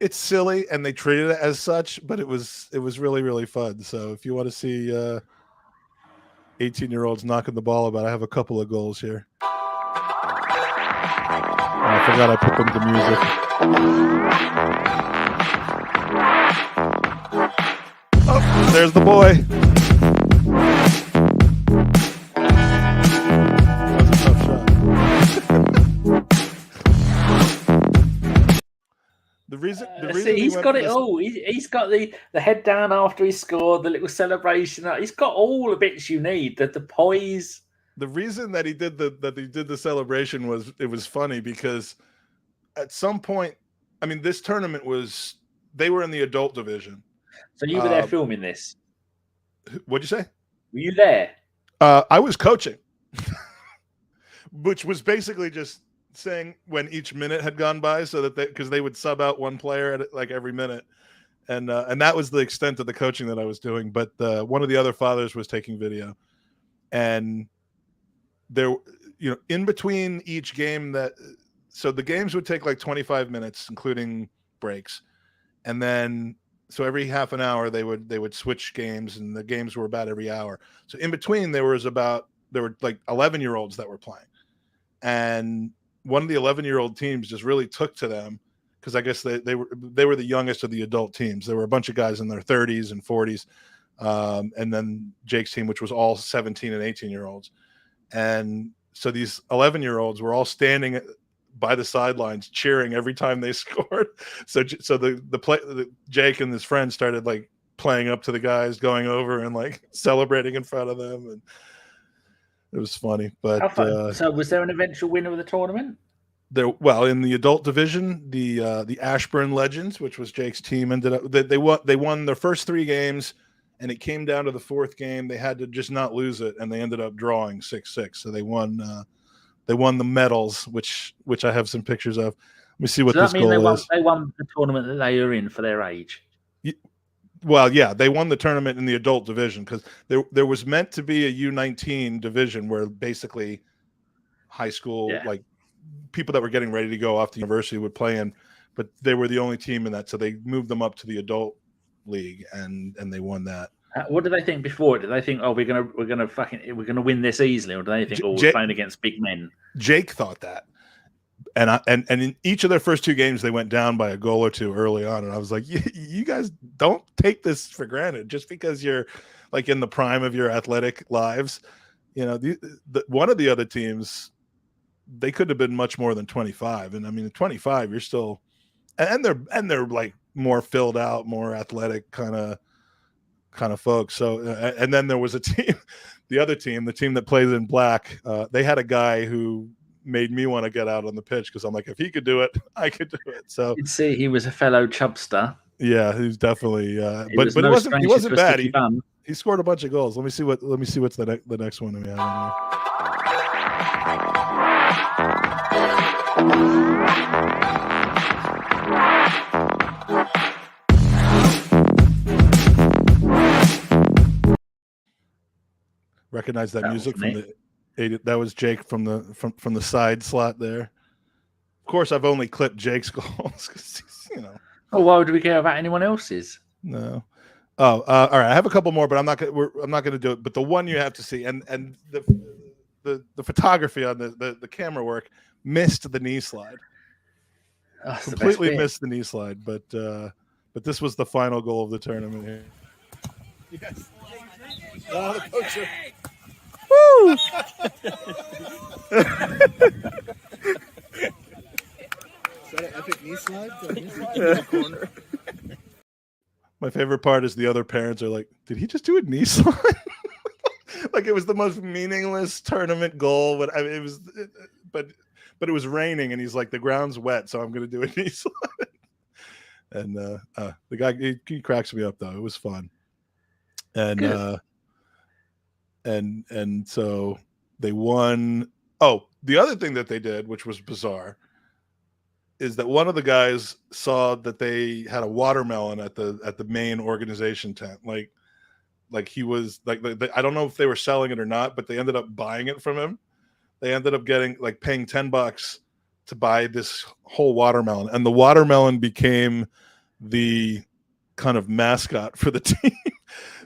it's silly and they treated it as such, but it was really, really fun. So if you want to see 18-year-olds knocking the ball about, I have a couple of goals here. I forgot I put them to music. Oh, there's the boy. That was a tough shot. The reason he's got it all. He's got the head down after he scored, the little celebration. He's got all the bits you need. The poise. The reason that he did the celebration was it was funny because at some point, I mean, this tournament they were in the adult division. So you were there filming this. What'd you say? Were you there? I was coaching, which was basically just saying when each minute had gone by, so that because they would sub out one player at like every minute, and that was the extent of the coaching that I was doing. But one of the other fathers was taking video, and there, in between each game so the games would take like 25 minutes, including breaks, and then. So every half an hour they would switch games, and the games were about every hour. So in between there were like 11-year-olds that were playing, and one of the 11-year-old teams just really took to them because I guess they were the youngest of the adult teams. There were a bunch of guys in their 30s and 40s, and then Jake's team, which was all 17 and 18-year-olds, and so these 11-year-olds were all standing by the sidelines cheering every time they scored. So the Jake and his friends started like playing up to the guys, going over and like celebrating in front of them, and it was funny. But so was there an eventual winner of the tournament? In the adult division, the Ashburn Legends, which was Jake's team, ended up they won their first 3 games, and it came down to the 4th game. They had to just not lose it, and they ended up drawing 6-6. So they won. They won the medals, which I have some pictures of. Let me see what this goal is. They won the tournament that they were in for their age. Well, yeah, they won the tournament in the adult division because there was meant to be a U19 division where basically high school, like people that were getting ready to go off to university would play in, but they were the only team in that, so they moved them up to the adult league and they won that. What did they think before? Did they think, "Oh, we're gonna win this easily," or did they think, "Oh, we're playing against big men"? Jake thought that, and in each of their first 2 games, they went down by a goal or 2 early on, and I was like, "You guys don't take this for granted just because you're like in the prime of your athletic lives." One of the other teams, they could have been much more than 25, and I mean, at 25, you're still, and they're like more filled out, more athletic kind of folks. So and then there was a team, the team that plays in black, they had a guy who made me want to get out on the pitch because I'm like, if he could do it, I could do it. So you'd see he was a fellow chubster. Yeah, he's definitely but he wasn't bad. He scored a bunch of goals. Let me see what's the next one we have on Recognize that music from the 80. That was Jake from the side slot there. Of course, I've only clipped Jake's goals because Oh, why would we care about anyone else's? No. Oh, all right. I have a couple more, but I'm not going to do it. But the one you have to see, and the photography on the camera work missed the knee slide. Oh, completely missed the knee slide. But this was the final goal of the tournament here. Yes. Oh, the poacher. Woo! that an epic knee slide? In the corner. My favorite part is the other parents are like, "Did he just do a knee slide?" Like it was the most meaningless tournament goal. But it was, but it was raining, and he's like, "The ground's wet, so I'm going to do a knee slide." And the guy he cracks me up though. It was fun, and and so they won. Oh, the other thing that they did, which was bizarre, is that one of the guys saw that they had a watermelon at the main organization tent. Like he was like, I don't know if they were selling it or not, but they ended up buying it from him. They ended up paying $10 to buy this whole watermelon, and the watermelon became the kind of mascot for the team.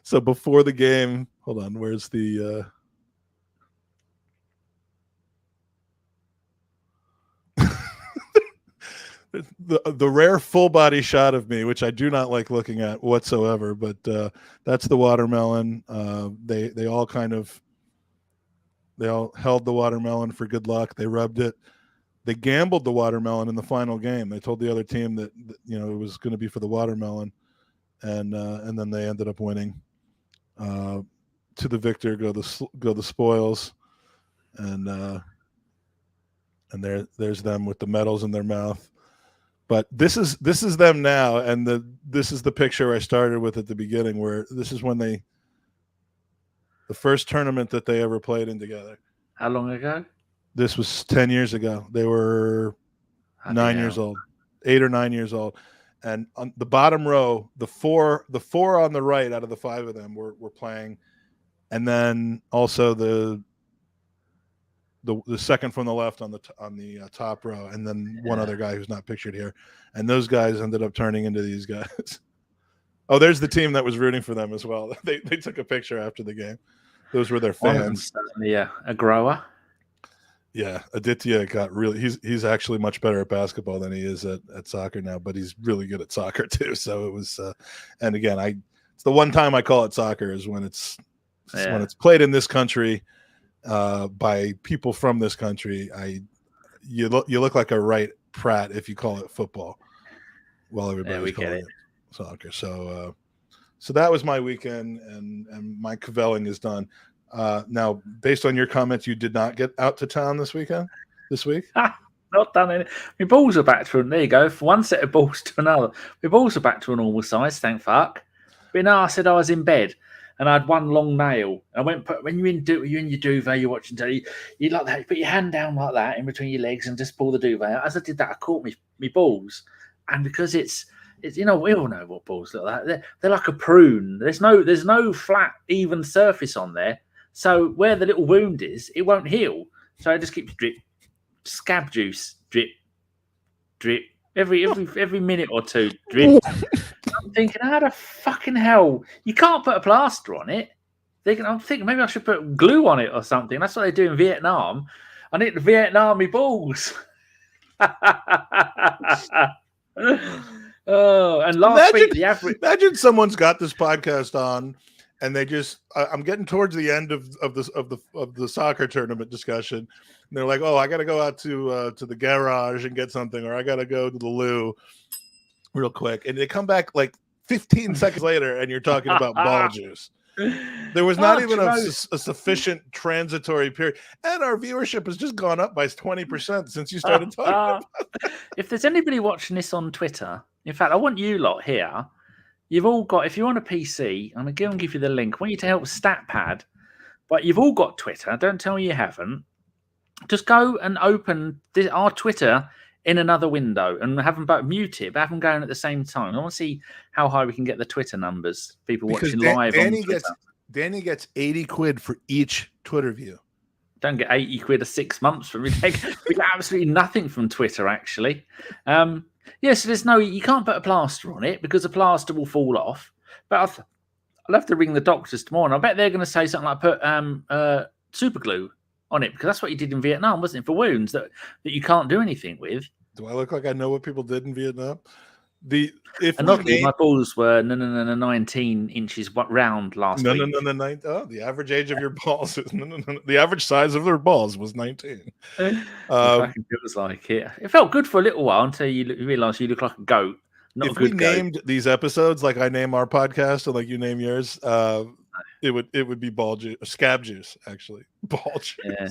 So before the game, hold on, where's the the rare full body shot of me, which I do not like looking at whatsoever, but that's the watermelon. They all held the watermelon for good luck. They rubbed it. They gambled the watermelon in the final game. They told the other team that it was going to be for the watermelon, and then they ended up winning. To the victor go the spoils, and there's them with the medals in their mouth. But this is them now, and this is the picture I started with at the beginning, where this is when the first tournament that they ever played in together. How long ago? This was 10 years ago. They were 9 years old, 8 or 9 years old. And on the bottom row, the four on the right out of the five of them were playing, and then also the second from the left on the top row, and then one other guy who's not pictured here. And those guys ended up turning into these guys. Oh, there's the team that was rooting for them as well. They took a picture after the game. Those were their fans. Yeah, a grower. Yeah, Aditya got really. He's actually much better at basketball than he is at soccer now, but he's really good at soccer too. So it was, and again, it's the one time I call it soccer is when it's played in this country by people from this country. You look like a right prat if you call it football, while everybody's calling it soccer. So that was my weekend, and my cavelling is done. Now, based on your comments, you did not get out to town this week? Not done any. My balls are back to there you go. From one set of balls to another. My balls are back to a normal size, thank fuck. But no, I said I was in bed and I had one long nail. I went, when you're in your duvet, you're watching telly, you like that, you put your hand down like that in between your legs and just pull the duvet out. As I did that, I caught me balls. And because it's we all know what balls look like. They're like a prune. There's no flat, even surface on there. So where the little wound is, it won't heal. So I just keep drip, scab juice, drip, drip, every minute or two, drip. I'm thinking, how the fucking hell? You can't put a plaster on it. I'm thinking maybe I should put glue on it or something. That's what they do in Vietnam. I need the Vietnamese balls. Oh, and last week the average. Imagine someone's got this podcast on. And they just, I'm getting towards the end of the soccer tournament discussion. And they're like, "Oh, I got to go out to the garage and get something, or I got to go to the loo real quick." And they come back like 15 seconds later, and you're talking about ball juice. There was not even a sufficient transitory period, and our viewership has just gone up by 20% since you started talking about that. If there's anybody watching this on Twitter, in fact, I want you lot here. You've all got, if you're on a PC, I'm going to give you the link. I want you to help StatPad, but you've all got Twitter. Don't tell me you haven't. Just go and open our Twitter in another window and have them both mute it, but have them going at the same time. I want to see how high we can get the Twitter numbers. People watching live on Twitter. Danny gets 80 quid for each Twitter view. Don't get 80 quid or 6 months from me. We get absolutely nothing from Twitter, actually. Yes, so you can't put a plaster on it because the plaster will fall off. But I'll have to ring the doctors tomorrow. And I bet they're going to say something like put super glue on it, because that's what you did in Vietnam, wasn't it? For wounds that you can't do anything with. Do I look like I know what people did in Vietnam? luckily, my balls were 19 inches round last week. The average age of your balls is the average size of their balls was 19. It fucking feels like it. It felt good for a little while until you realise you look like a goat. Not if a good we goat. named these episodes like I name our podcast and like you name yours, it would be ball juice, scab juice, actually. Ball juice. Yeah.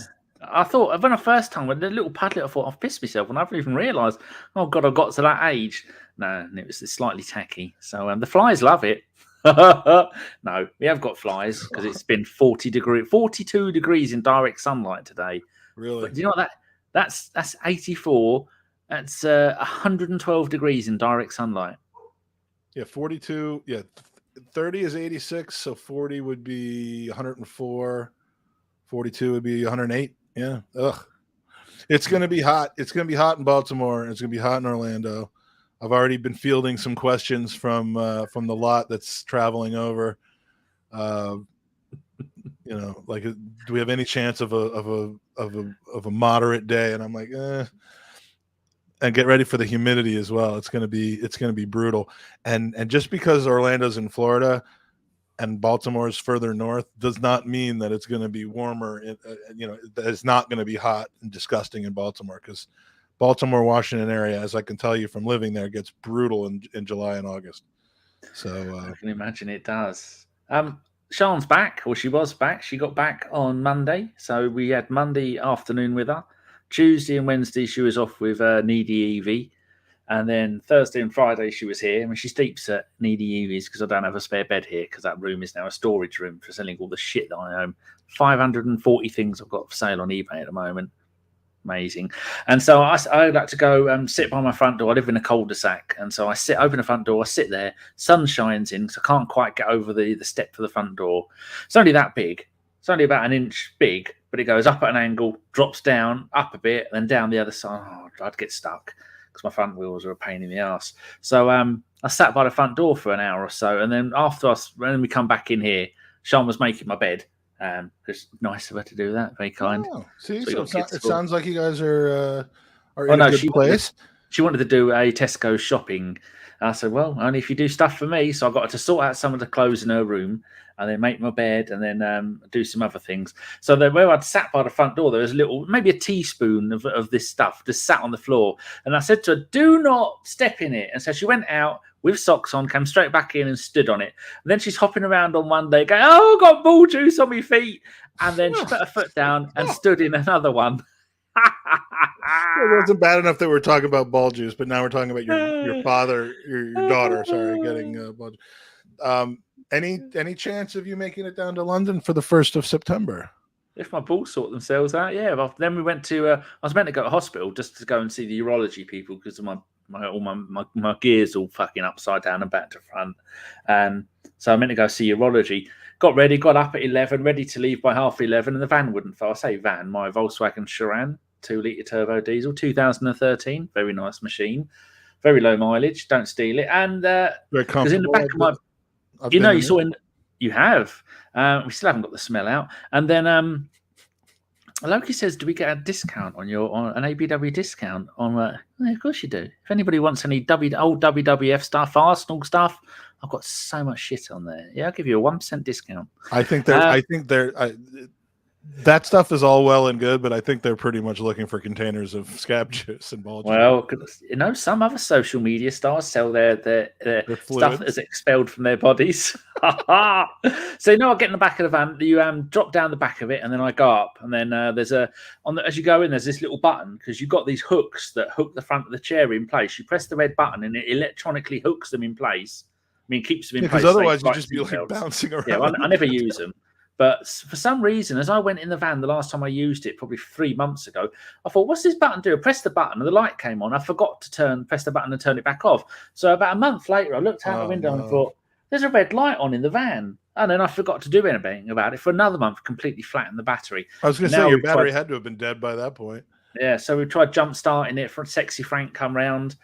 I thought when I first time with the little padlet, I thought I've pissed myself, and I haven't even realised. Oh God, I got to that age. No, and it was slightly tacky. So the flies love it. No, we have got flies because it's been 42 degrees in direct sunlight today. Really? But do you know what that's 84. That's 112 degrees in direct sunlight. Yeah, 42. Yeah, 30 is 86, so 40 would be 104. 42 would be 108. Yeah. Ugh. It's going to be hot. It's going to be hot in Baltimore. It's going to be hot in Orlando. I've already been fielding some questions from the lot that's traveling over. Like, do we have any chance of a moderate day? And I'm like, and get ready for the humidity as well. It's going to be brutal. And just because Orlando's in Florida and Baltimore is further north does not mean that it's going to be warmer. That it's not going to be hot and disgusting in Baltimore, because Baltimore, Washington area, as I can tell you from living there, gets brutal in July and August. So I can imagine it does. Sean's back, or she was back. She got back on Monday. So we had Monday afternoon with her. Tuesday and Wednesday she was off with Needy Evie. And then Thursday and Friday she was here. I mean, she sleeps at Needy Evie's because I don't have a spare bed here, because that room is now a storage room for selling all the shit that I own. 540 things I've got for sale on eBay at the moment. Amazing. And so I like to go sit by my front door. I live in a cul-de-sac. And so I open the front door, I sit there, sun shines in, so I can't quite get over the step to the front door. It's only that big. It's only about an inch big, but it goes up at an angle, drops down, up a bit, and then down the other side. Oh, I'd get stuck because my front wheels are a pain in the ass. So I sat by the front door for an hour or so, and then when we come back in here, Sean was making my bed. It's nice of her to do that. Very kind. Oh, see, so it sounds like you guys are in a good she place. She wanted to do a Tesco shopping. I said, well, only if you do stuff for me. So I got her to sort out some of the clothes in her room, and then make my bed, and then do some other things. So then where I'd sat by the front door, there was maybe a teaspoon of this stuff just sat on the floor. And I said to her, do not step in it. And so she went out with socks on, came straight back in and stood on it. And then she's hopping around on one day going, oh, I've got ball juice on my feet. And then she put her foot down and stood in another one. It wasn't bad enough that we're talking about ball juice, but now we're talking about your father, your daughter, getting ball juice. Any chance of you making it down to London for the 1st of September? If my balls sort themselves out, yeah. Well, then we went to. I was meant to go to hospital just to go and see the urology people because of my gears all fucking upside down and back to front. So I meant to go see urology. Got ready, got up at 11, ready to leave by 11:30, and the van wouldn't fire. I say van, my Volkswagen Chiron, 2-litre turbo diesel, 2013, very nice machine, very low mileage. Don't steal it. And because in the back of my you saw you have. We still haven't got the smell out. And then Loki says, do we get a discount on an ABW discount? Yeah, of course you do. If anybody wants any old WWF stuff, Arsenal stuff, I've got so much shit on there. Yeah, I'll give you a 1% discount. I think that stuff is all well and good, but I think they're pretty much looking for containers of scab juice and ball juice. Well, some other social media stars sell their stuff that is expelled from their bodies. So I get in the back of the van. You drop down the back of it, and then I go up, and then there's as you go in, there's this little button because you've got these hooks that hook the front of the chair in place. You press the red button, and it electronically hooks them in place. I mean, keeps them in place. Because otherwise, you just be like bouncing around. Yeah, I never use them. But for some reason, as I went in the van the last time I used it, probably 3 months ago, I thought, what's this button do? I pressed the button and the light came on. I forgot to press the button and turn it back off. So about a month later, I looked out the window and thought, there's a red light on in the van. And then I forgot to do anything about it. For another month, completely flattened the battery. I was going to say, your battery had to have been dead by that point. Yeah, so we tried jump starting it for Sexy Frank come round.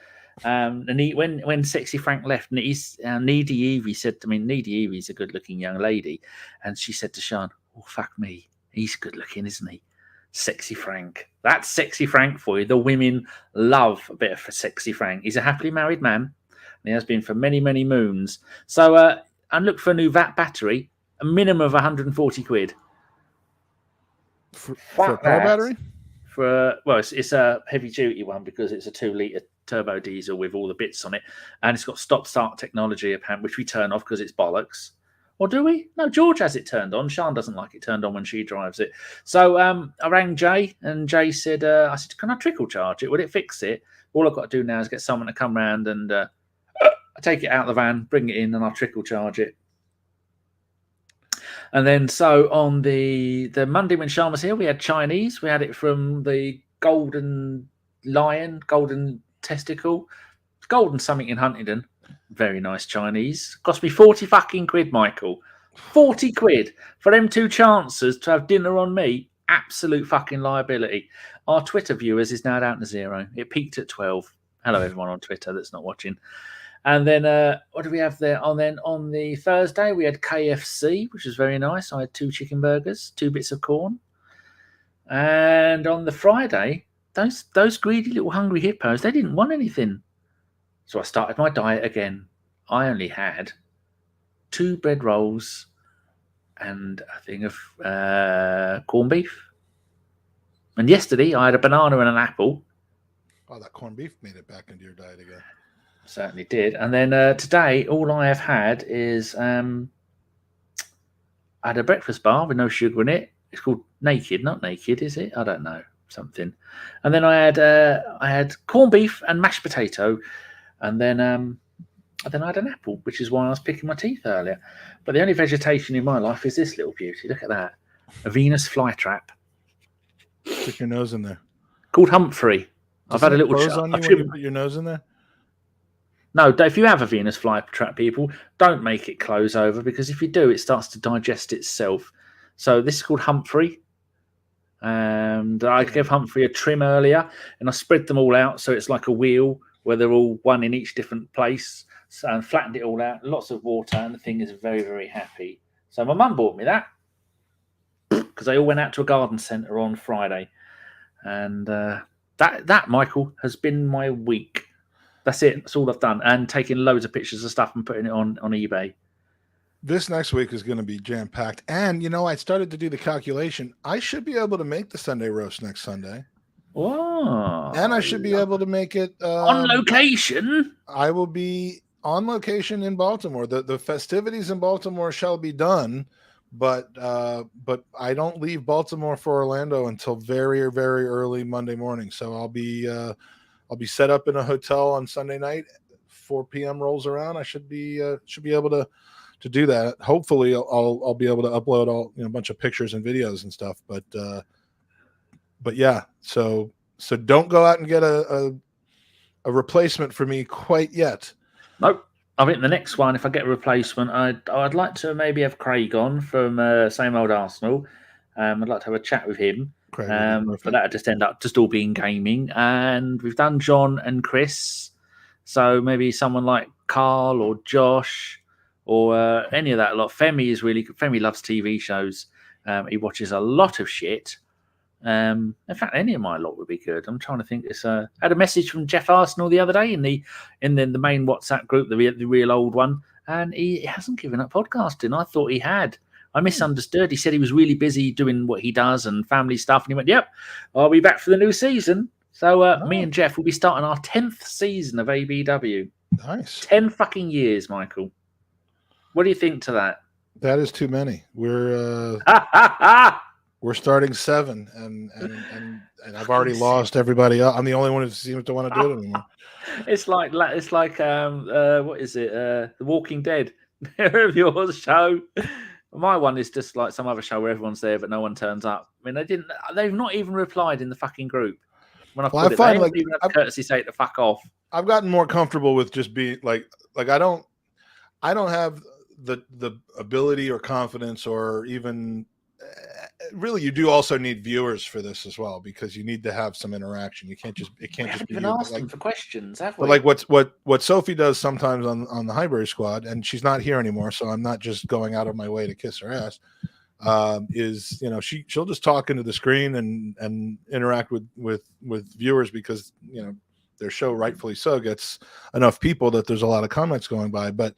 And when Sexy Frank left, Needy Evie said to me, Needy Evie's a good-looking young lady, and she said to Sean, "Oh fuck me, he's good-looking, isn't he?" Sexy Frank. That's Sexy Frank for you. The women love a bit of Sexy Frank. He's a happily married man. he has been for many, many moons. So I looked for a new VAT battery, a minimum of 140 quid. For a car battery? It's a heavy duty one because it's a 2-litre turbo diesel with all the bits on it, and it's got stop-start technology, apparently, which we turn off because it's bollocks. Or do we? No, George has it turned on. Sian doesn't like it turned on when she drives it. So I rang Jay, and Jay said, I said, can I trickle charge it? Will it fix it? All I've got to do now is get someone to come round and take it out of the van, bring it in, and I'll trickle charge it. And then so on the Monday when Sian was here, we had Chinese. We had it from the Golden Lion, Golden Testicle, Golden something in Huntingdon. Very nice Chinese. Cost me 40 fucking quid, Michael. 40 quid for them two chancers to have dinner on me. Absolute fucking liability. Our Twitter viewers is now down to 0. It peaked at 12. Hello, everyone on Twitter that's not watching. And then what do we have there? And then on the Thursday, we had KFC, which was very nice. I had 2 chicken burgers, 2 bits of corn. And on the Friday, those greedy little hungry hippos, they didn't want anything. So I started my diet again. I only had 2 bread rolls and a thing of corned beef. And yesterday I had a banana and an apple. Oh, that corned beef made it back into your diet again. Certainly did. And then today, all I have had is I had a breakfast bar with no sugar in it. It's called Naked, not Naked, is it? I don't know, something. And then I had corned beef and mashed potato. And then I had an apple, which is why I was picking my teeth earlier. But the only vegetation in my life is this little beauty. Look at that. A Venus flytrap. Stick your nose in there. Called Humphrey. I've had a little close on you when you put your nose in there? No, if you have a Venus flytrap, people, don't make it close over, because if you do, it starts to digest itself. So this is called Humphrey. And I gave Humphrey a trim earlier, and I spread them all out so it's like a wheel where they're all one in each different place, and flattened it all out. Lots of water, and the thing is very, very happy. So my mum bought me that because they all went out to a garden centre on Friday. And that, Michael, has been my week. That's it. That's all I've done. And taking loads of pictures of stuff and putting it on eBay. This next week is going to be jam-packed. And, I started to do the calculation. I should be able to make the Sunday roast next Sunday. Wow. And I should be able to make it on location. I will be on location in Baltimore. The festivities in Baltimore shall be done, but I don't leave Baltimore for Orlando until very, very early Monday morning. So I'll be set up in a hotel on Sunday night. 4 p.m. rolls around. I should be able to do that. Hopefully, I'll be able to upload a bunch of pictures and videos and stuff. But yeah, so don't go out and get a replacement for me quite yet. Nope. I think the next one, if I get a replacement, I'd like to maybe have Craig on from Same Old Arsenal. I'd like to have a chat with him. But that'd just end up just all being gaming. And we've done John and Chris. So maybe someone like Carl or Josh or any of that lot. Femi is really good. Femi loves TV shows. He watches a lot of shit. In fact, any of my lot would be good. I'm trying to think. I had a message from Jeff Arsenal the other day in the main WhatsApp group, the real old one, and he hasn't given up podcasting. I thought he had. I misunderstood. He said he was really busy doing what he does and family stuff, and he went, "Yep, I'll be back for the new season." So me and Jeff will be starting our 10th season of ABW. Nice. 10 fucking years, Michael. What do you think to that? That is too many. We're starting 7, and I've already lost everybody else. I'm the only one who seems to want to do it anymore. It's like what is it? The Walking Dead. Your show. My one is just like some other show where everyone's there but no one turns up. I mean, they've not even replied in the fucking group. When they don't even have courtesy say to fuck off. I've gotten more comfortable with just being like I don't have the ability or confidence or even really. You do also need viewers for this as well, because you need to have some interaction. It can't just be even asked them for questions, have we? But like what Sophie does sometimes on the Highbury squad, and she's not here anymore, so I'm not just going out of my way to kiss her ass. Is she'll just talk into the screen and interact with viewers, because their show, rightfully so, gets enough people that there's a lot of comments going by. But,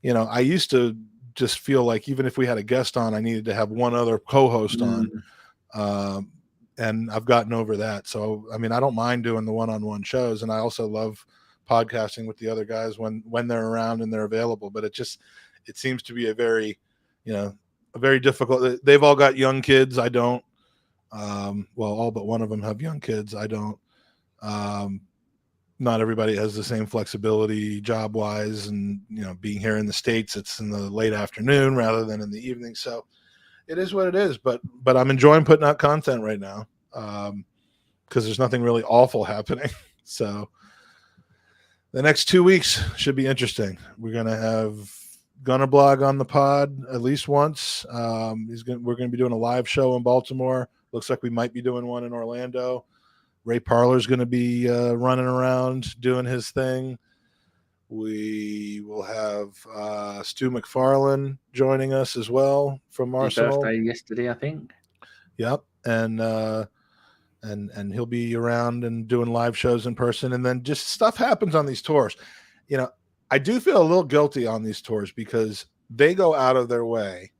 you know, I used to just feel like even if we had a guest on, I needed to have one other co-host on. And I've gotten over that. So, I mean, I don't mind doing the one-on-one shows. And I also love podcasting with the other guys when they're around and they're available. But it seems to be a very difficult. They've all got young kids. I don't. Well, all but one of them have young kids. I don't. Not everybody has the same flexibility job wise, and, you know, being here in the States, it's in the late afternoon rather than in the evening. So it is what it is, but I'm enjoying putting out content right now. Cause there's nothing really awful happening. So the next 2 weeks should be interesting. We're going to have Gunner Blog on the pod at least once. We're going to be doing a live show in Baltimore. Looks like we might be doing one in Orlando. Ray Parler's going to be running around doing his thing. We will have Stu McFarlane joining us as well from Arsenal. His birthday yesterday, I think. Yep, and he'll be around and doing live shows in person. And then just stuff happens on these tours. You know, I do feel a little guilty on these tours because they go out of their way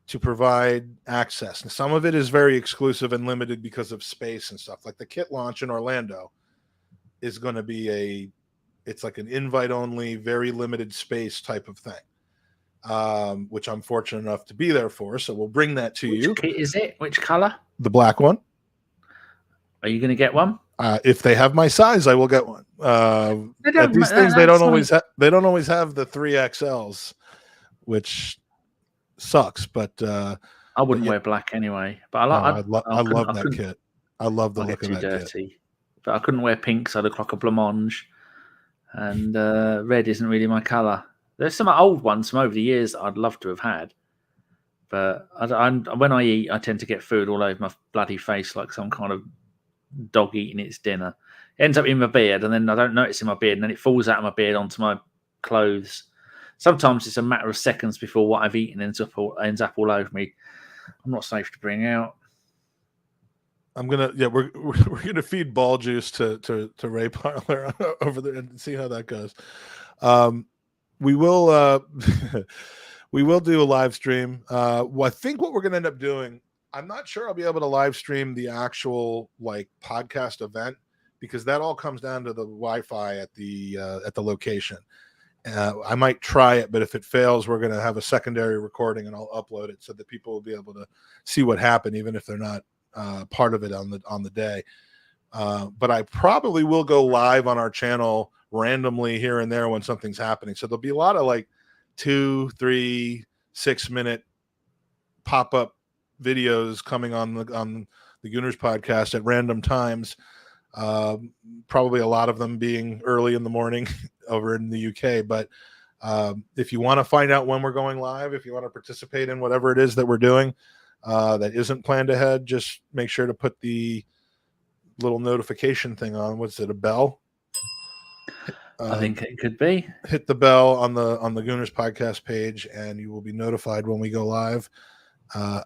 to provide access. And some of it is very exclusive and limited because of space and stuff. Like the kit launch in Orlando is going to be it's like an invite only, very limited space type of thing, which I'm fortunate enough to be there for. So we'll bring that to you. Which kit is it? Which color? The black one. Are you going to get one? If they have my size, I will get one. At these things, they don't always have the 3XLs, which sucks. But I wouldn't wear black anyway. But I love that kit. I love the look of that dirty. Kit. But I couldn't wear pink, so I look like a blancmange. And red isn't really my color. There's some old ones from over the years that I'd love to have had. But when I eat, I tend to get food all over my bloody face like some kind of dog eating its dinner. It ends up in my beard, and then I don't notice in my beard, and then it falls out of my beard onto my clothes. Sometimes it's a matter of seconds before what I've eaten ends up all over me. I'm not safe to bring out. We're gonna feed ball juice to Ray Parler over there and see how that goes. We will we will do a live stream. I think what we're gonna end up doing, I'm not sure I'll be able to live stream the actual like podcast event because that all comes down to the Wi-Fi at the location. I might try it, but if it fails, we're going to have a secondary recording and I'll upload it so that people will be able to see what happened, even if they're not part of it on the day. But I probably will go live on our channel randomly here and there when something's happening. So there'll be a lot of like 2, 3, 6 minute pop-up videos coming on the Gooners podcast at random times. Probably a lot of them being early in the morning over in the UK. But if you want to find out when we're going live, if you want to participate in whatever it is that we're doing that isn't planned ahead, just make sure to put the little notification thing on. What's it, a bell? I think it could be. Hit the bell on the Gooners podcast page, and you will be notified when we go live,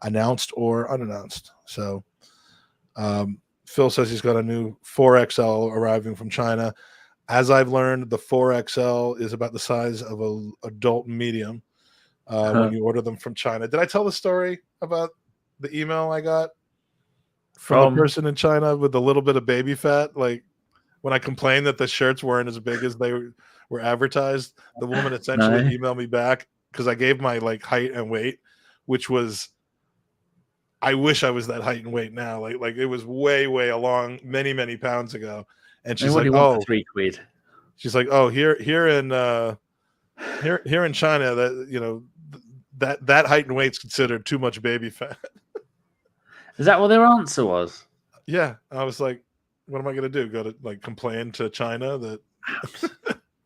announced or unannounced. So Phil says he's got a new 4XL arriving from China. As I've learned, the 4XL is about the size of an adult medium when you order them from China. Did I tell the story about the email I got from a person in China with a little bit of baby fat? Like when I complained that the shirts weren't as big as they were advertised, the woman essentially emailed me back because I gave my like height and weight, which was, I wish I was that height and weight now. Like it was way along many pounds ago. And she's like, "Oh, £3." She's like, "Oh, here in China, that you know that height and weight's considered too much baby fat." Is that what their answer was? Yeah, I was like, "What am I going to do? Go to like complain to China that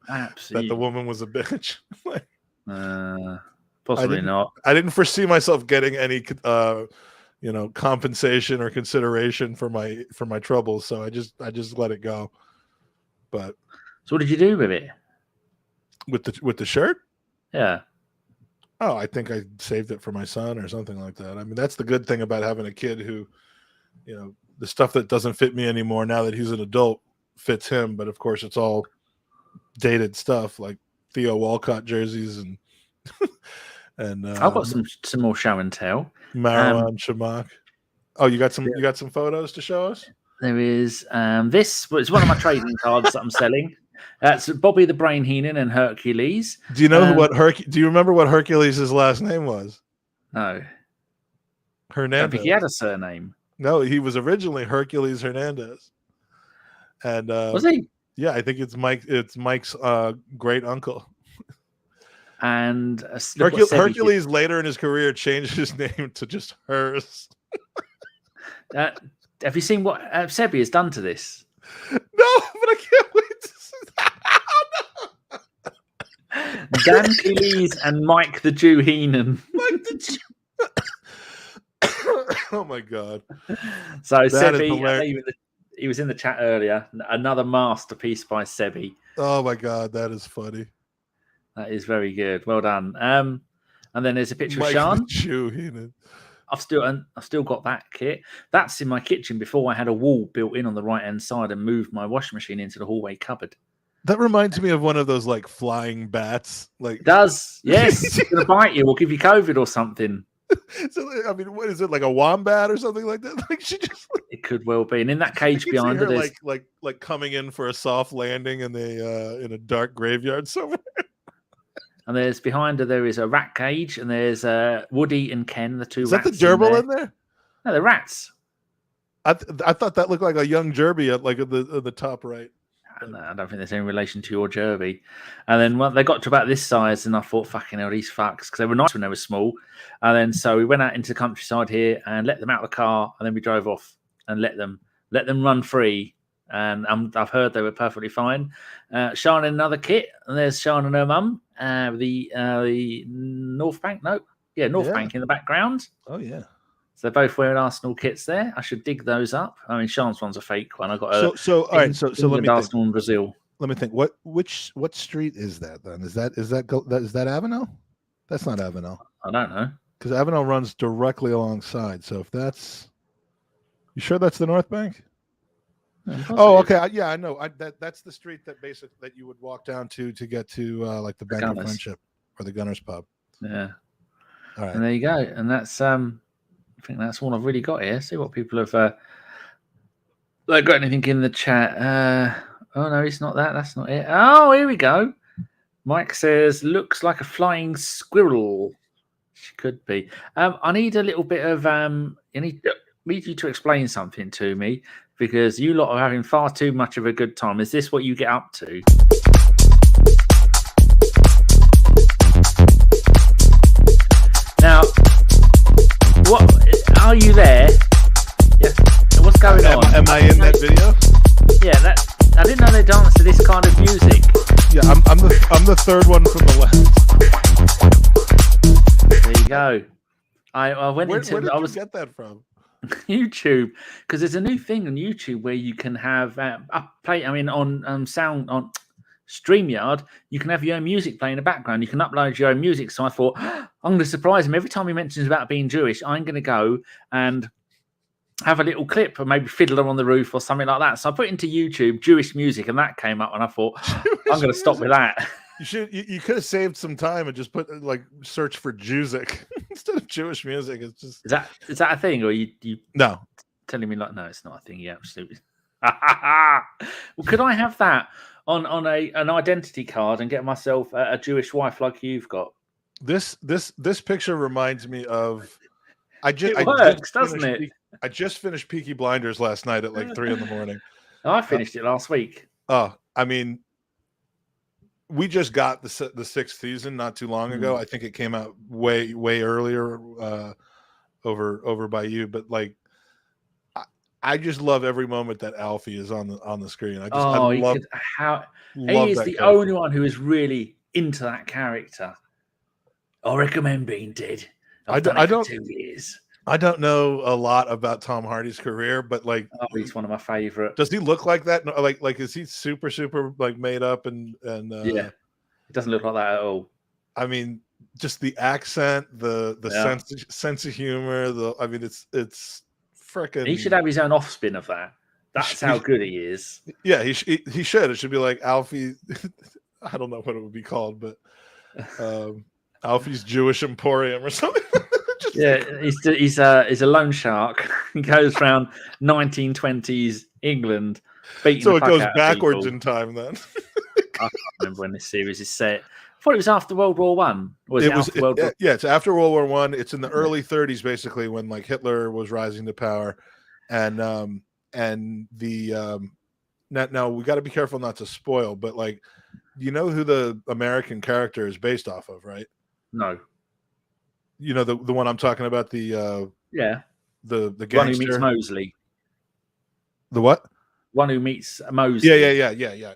Absolutely that the woman was a bitch?" Possibly not. I didn't foresee myself getting any compensation or consideration for my troubles, so I just let it go. But so what did you do with it? With the shirt? Yeah. Oh, I think I saved it for my son or something like that. I mean, that's the good thing about having a kid who, the stuff that doesn't fit me anymore now that he's an adult, fits him, but of course it's all dated stuff like Theo Walcott jerseys and I've got some more show and tell. Marouane Chamakh. Oh, you got some photos to show us? There is this. It's one of my trading cards that I'm selling. That's Bobby the Brain Heenan and Hercules. Do you know do you remember what Hercules' last name was? No. Hernandez. I think he had a surname. No, he was originally Hercules Hernandez. And was he? Yeah, I think it's Mike's great uncle. And Hercules later in his career changed his name to just Hers. Have you seen what Sebi has done to this? No, but I can't wait to see that. Dan Achilles and Mike the Jew Heenan. Mike the Jew. Oh my god! So Sebi, he was in the chat earlier. Another masterpiece by Sebi. Oh my god, that is funny. That is very good. Well done. And then there's a picture of Sean. I've still got that kit. That's in my kitchen before I had a wall built in on the right hand side and moved my washing machine into the hallway cupboard. That reminds me of one of those like flying bats. Like it does, yes. It's gonna bite you or give you COVID or something. So I mean, what is it, like a wombat or something like that? Like she just it could well be. And in that cage behind her, like coming in for a soft landing in a dark graveyard somewhere. And there's behind her there is a rat cage, and there's Woody and Ken, the two is rats. Is that the gerbil in there? No, they're rats. I thought that looked like a young Jerby at the top right. No, I don't think there's any relation to your Jerby. And then when they got to about this size, and I thought, fucking hell, these fucks, because they were nice when they were small. And then so we went out into the countryside here and let them out of the car, and then we drove off and let them run free. And I've heard they were perfectly fine. Sean in another kit, and there's Sean and her mum. The North Bank, North Bank in the background. Oh yeah. So they're both wearing Arsenal kits there. I should dig those up. I mean, Sean's one's a fake one. I got all right. So let me Arsenal in Brazil. Let me think. What street is that then? Is that Avenel? That's not Avenel. I don't know because Avenel runs directly alongside. So if that's, you sure that's the North Bank? Oh, okay. Yeah, I know. That's the street that you would walk down to get to like the Bank of Friendship or the Gunners Pub. Yeah. All right. And there you go. And that's I think that's all I've really got here. See what people have got anything in the chat. Oh no, it's not that. That's not it. Oh, here we go. Mike says looks like a flying squirrel. She could be. I need a little bit of I need you to explain something to me because you lot are having far too much of a good time. Is this what you get up to? Now, what are you there? Yeah. What's going on? Am I in that video? Yeah, I didn't know they dance to this kind of music. Yeah, I'm the third one from the left. There you go. I went into. Where did you get that from? YouTube, because there's a new thing on YouTube where you can have on sound on StreamYard, you can have your own music play in the background. You can upload your own music. So I thought, I'm going to surprise him. Every time he mentions about being Jewish, I'm going to go and have a little clip or maybe Fiddler on the Roof or something like that. So I put into YouTube Jewish music and that came up and I thought, I'm going to stop with that. You could have saved some time and just put search for Jusic instead of Jewish music. It's just is that a thing or you no telling me no, it's not a thing. Yeah, absolutely. Well, could I have that on an identity card and get myself a Jewish wife like you've got? This picture reminds me of doesn't it? I just finished Peaky Blinders last night at 3 a.m. I finished it last week. Oh, I mean, we just got the 6th season not too long ago. I think it came out way earlier over by you, but I just love every moment that Alfie is on the screen. He is the only one who is really into that character. I recommend being dead. I don't 2 years. I don't know a lot about Tom Hardy's career, but he's one of my favorite. Does he look like that? Like is he super made up and yeah, he doesn't look like that at all. I mean, just the accent, the sense of humor. It's freaking. He should have his own offspin of that. That's how good he is. Yeah, he should. It should be like Alfie. I don't know what it would be called, but Alfie's Jewish Emporium or something. He's a loan shark. He goes around 1920s England, beating. So the it fuck goes out of backwards people. in time then. I can't remember when this series is set. I thought it was after World War One. Yeah, it's after World War One. It's in the early 30s, basically, when like Hitler was rising to power, and the now we got to be careful not to spoil, but like, you know who the American character is based off of, right? No. You know the one I'm talking about, the gangster. One who meets Mosley. The what? One who meets Mosley. Yeah.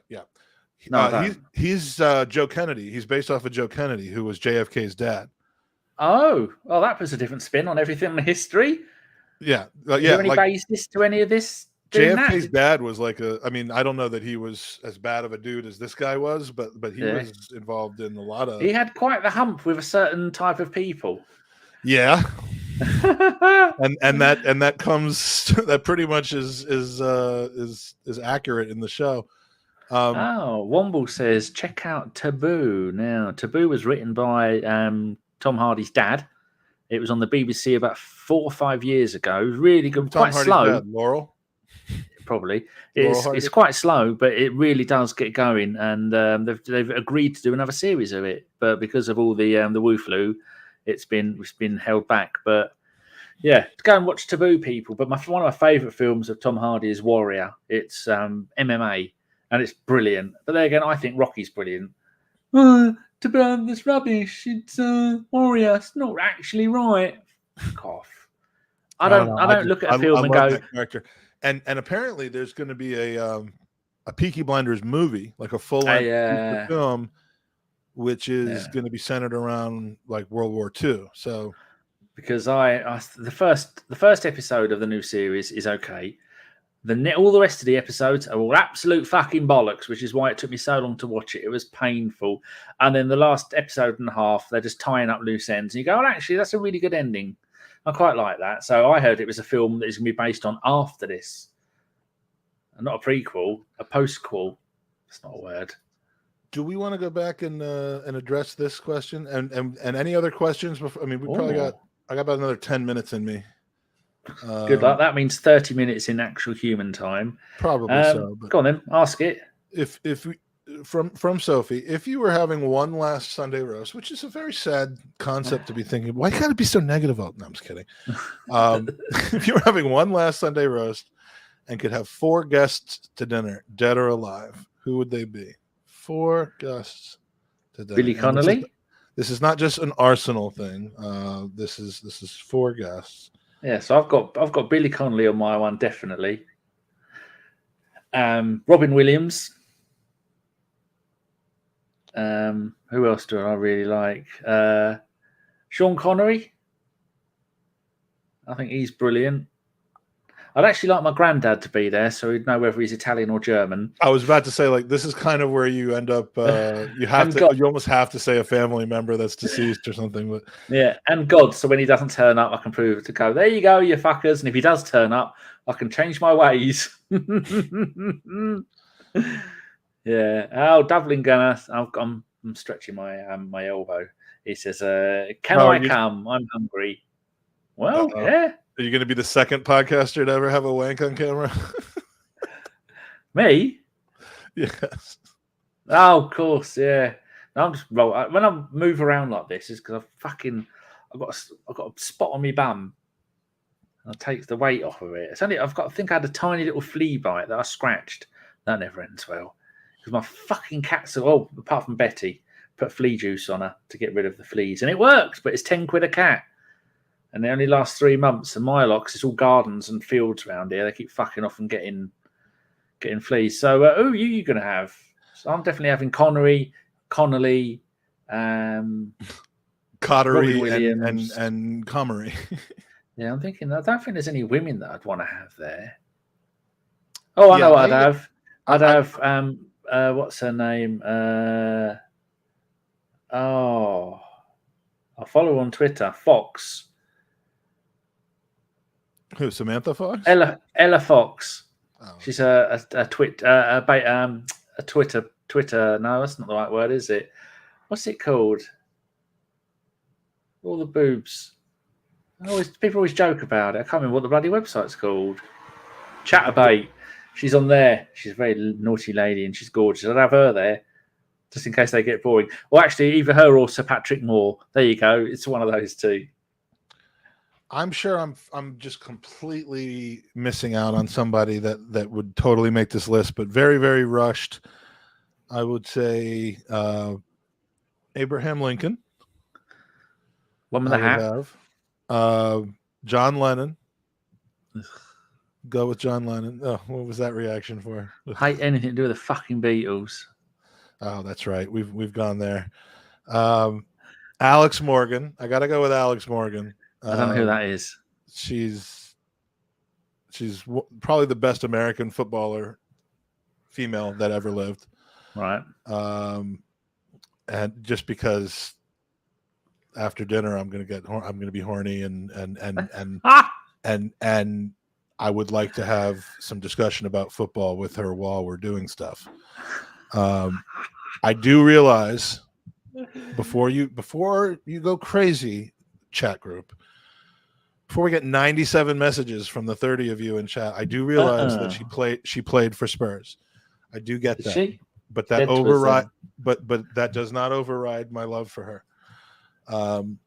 No, he's Joe Kennedy. He's based off of Joe Kennedy, who was JFK's dad. Oh, well, that puts a different spin on everything in history. Yeah, Is there any basis to any of this? JFK's dad was like I mean, I don't know that he was as bad of a dude as this guy was, but he was involved in a lot of. He had quite the hump with a certain type of people. Yeah. and that comes that pretty much is accurate in the show. Womble says check out Taboo. Now Taboo was written by Tom Hardy's dad. It was on the BBC about 4 or 5 years ago. It was really good. Tom quite Hardy's slow. Dad, Laurel. Probably it's quite slow, but it really does get going. And they've agreed to do another series of it, but because of all the woo flu, it's been held back. But yeah, go and watch Taboo, people. But one of my favourite films of Tom Hardy is Warrior. It's MMA, and it's brilliant. But there again, I think Rocky's brilliant. Taboo, this rubbish. It's Warrior. It's not actually right. Fuck off. I don't look at a film and go. That character. And apparently there's going to be a Peaky Blinders movie, like a full film, which is going to be centered around like World War II. So, because the first episode of the new series is okay. All the rest of the episodes are all absolute fucking bollocks, which is why it took me so long to watch it. It was painful. And then the last episode and a half, they're just tying up loose ends. And you go, well, actually, that's a really good ending. I quite like that. So I heard it was a film that is going to be based on after this. And not a prequel, a postquel. It's not a word. Do we want to go back and address this question and any other questions before? I mean, I got about another 10 minutes in me. Good luck. That means 30 minutes in actual human time. Probably so. But go on then, ask it. If we, from Sophie, if you were having one last Sunday roast, which is a very sad concept to be thinking, why can't it be so negative? Oh, no, I'm just kidding. If you were having one last Sunday roast and could have 4 guests to dinner, dead or alive, who would they be? 4 guests to dinner. Billy Connolly. This is not just an Arsenal thing. This is 4 guests. Yeah, so I've got Billy Connolly on my one, definitely. Robin Williams. Who else do I really like? Sean Connery. I think he's brilliant. I'd actually like my granddad to be there, so he'd know whether he's Italian or German. I was about to say, like, this is kind of where you end up. You almost have to say a family member that's deceased or something. But yeah, and God. So when he doesn't turn up, I can prove it to go. There you go, you fuckers. And if he does turn up, I can change my ways. Yeah. Oh, Dublin Gunner. I'm stretching my elbow. He says, "Can I come? I'm hungry." Well, yeah. Are you going to be the second podcaster to ever have a wank on camera? Me? Yes. Oh, of course, yeah. No, I'm just when I move around like this, is because I've got a spot on my bum. I'll take the weight off of it. It's only I think I had a tiny little flea bite that I scratched. That never ends well. Because my fucking cats are apart from Betty, put flea juice on her to get rid of the fleas. And it worked, but it's 10 quid a cat. And they only last 3 months. And my lot, 'cause it's all gardens and fields around here, they keep fucking off and getting fleas. So who are you going to have? So I'm definitely having Connolly, Cottery, and Comery. Yeah, I'm thinking, I don't think there's any women that I'd want to have there. Oh, I know what I'd have. I'd have, what's her name? I'll follow her on Twitter, Fox. Who, Samantha Fox? Ella Fox. Oh. She's a Twitter. No, that's not the right word, is it? What's it called? All the boobs. People always joke about it. I can't remember what the bloody website's called. Chatterbait. She's on there. She's a very naughty lady and she's gorgeous. I'd have her there just in case they get boring. Well, actually, either her or Sir Patrick Moore. There you go. It's one of those two. I'm sure I'm just completely missing out on somebody that would totally make this list, but very, very rushed. I would say Abraham Lincoln. One with the hat. John Lennon. Go with John Lennon. Oh, what was that reaction for? Hate anything to do with the fucking Beatles. Oh, that's right. We've gone there. Alex Morgan. I got to go with Alex Morgan. I don't know who that is. She's probably the best American footballer female that ever lived. Right. And just because after dinner I'm going to be horny and I would like to have some discussion about football with her while we're doing stuff. I do realize before you go crazy, chat group, before we get 97 messages from the 30 of you in chat, I do realize that she played for Spurs. I do get that. She? But that but that does not override my love for her. And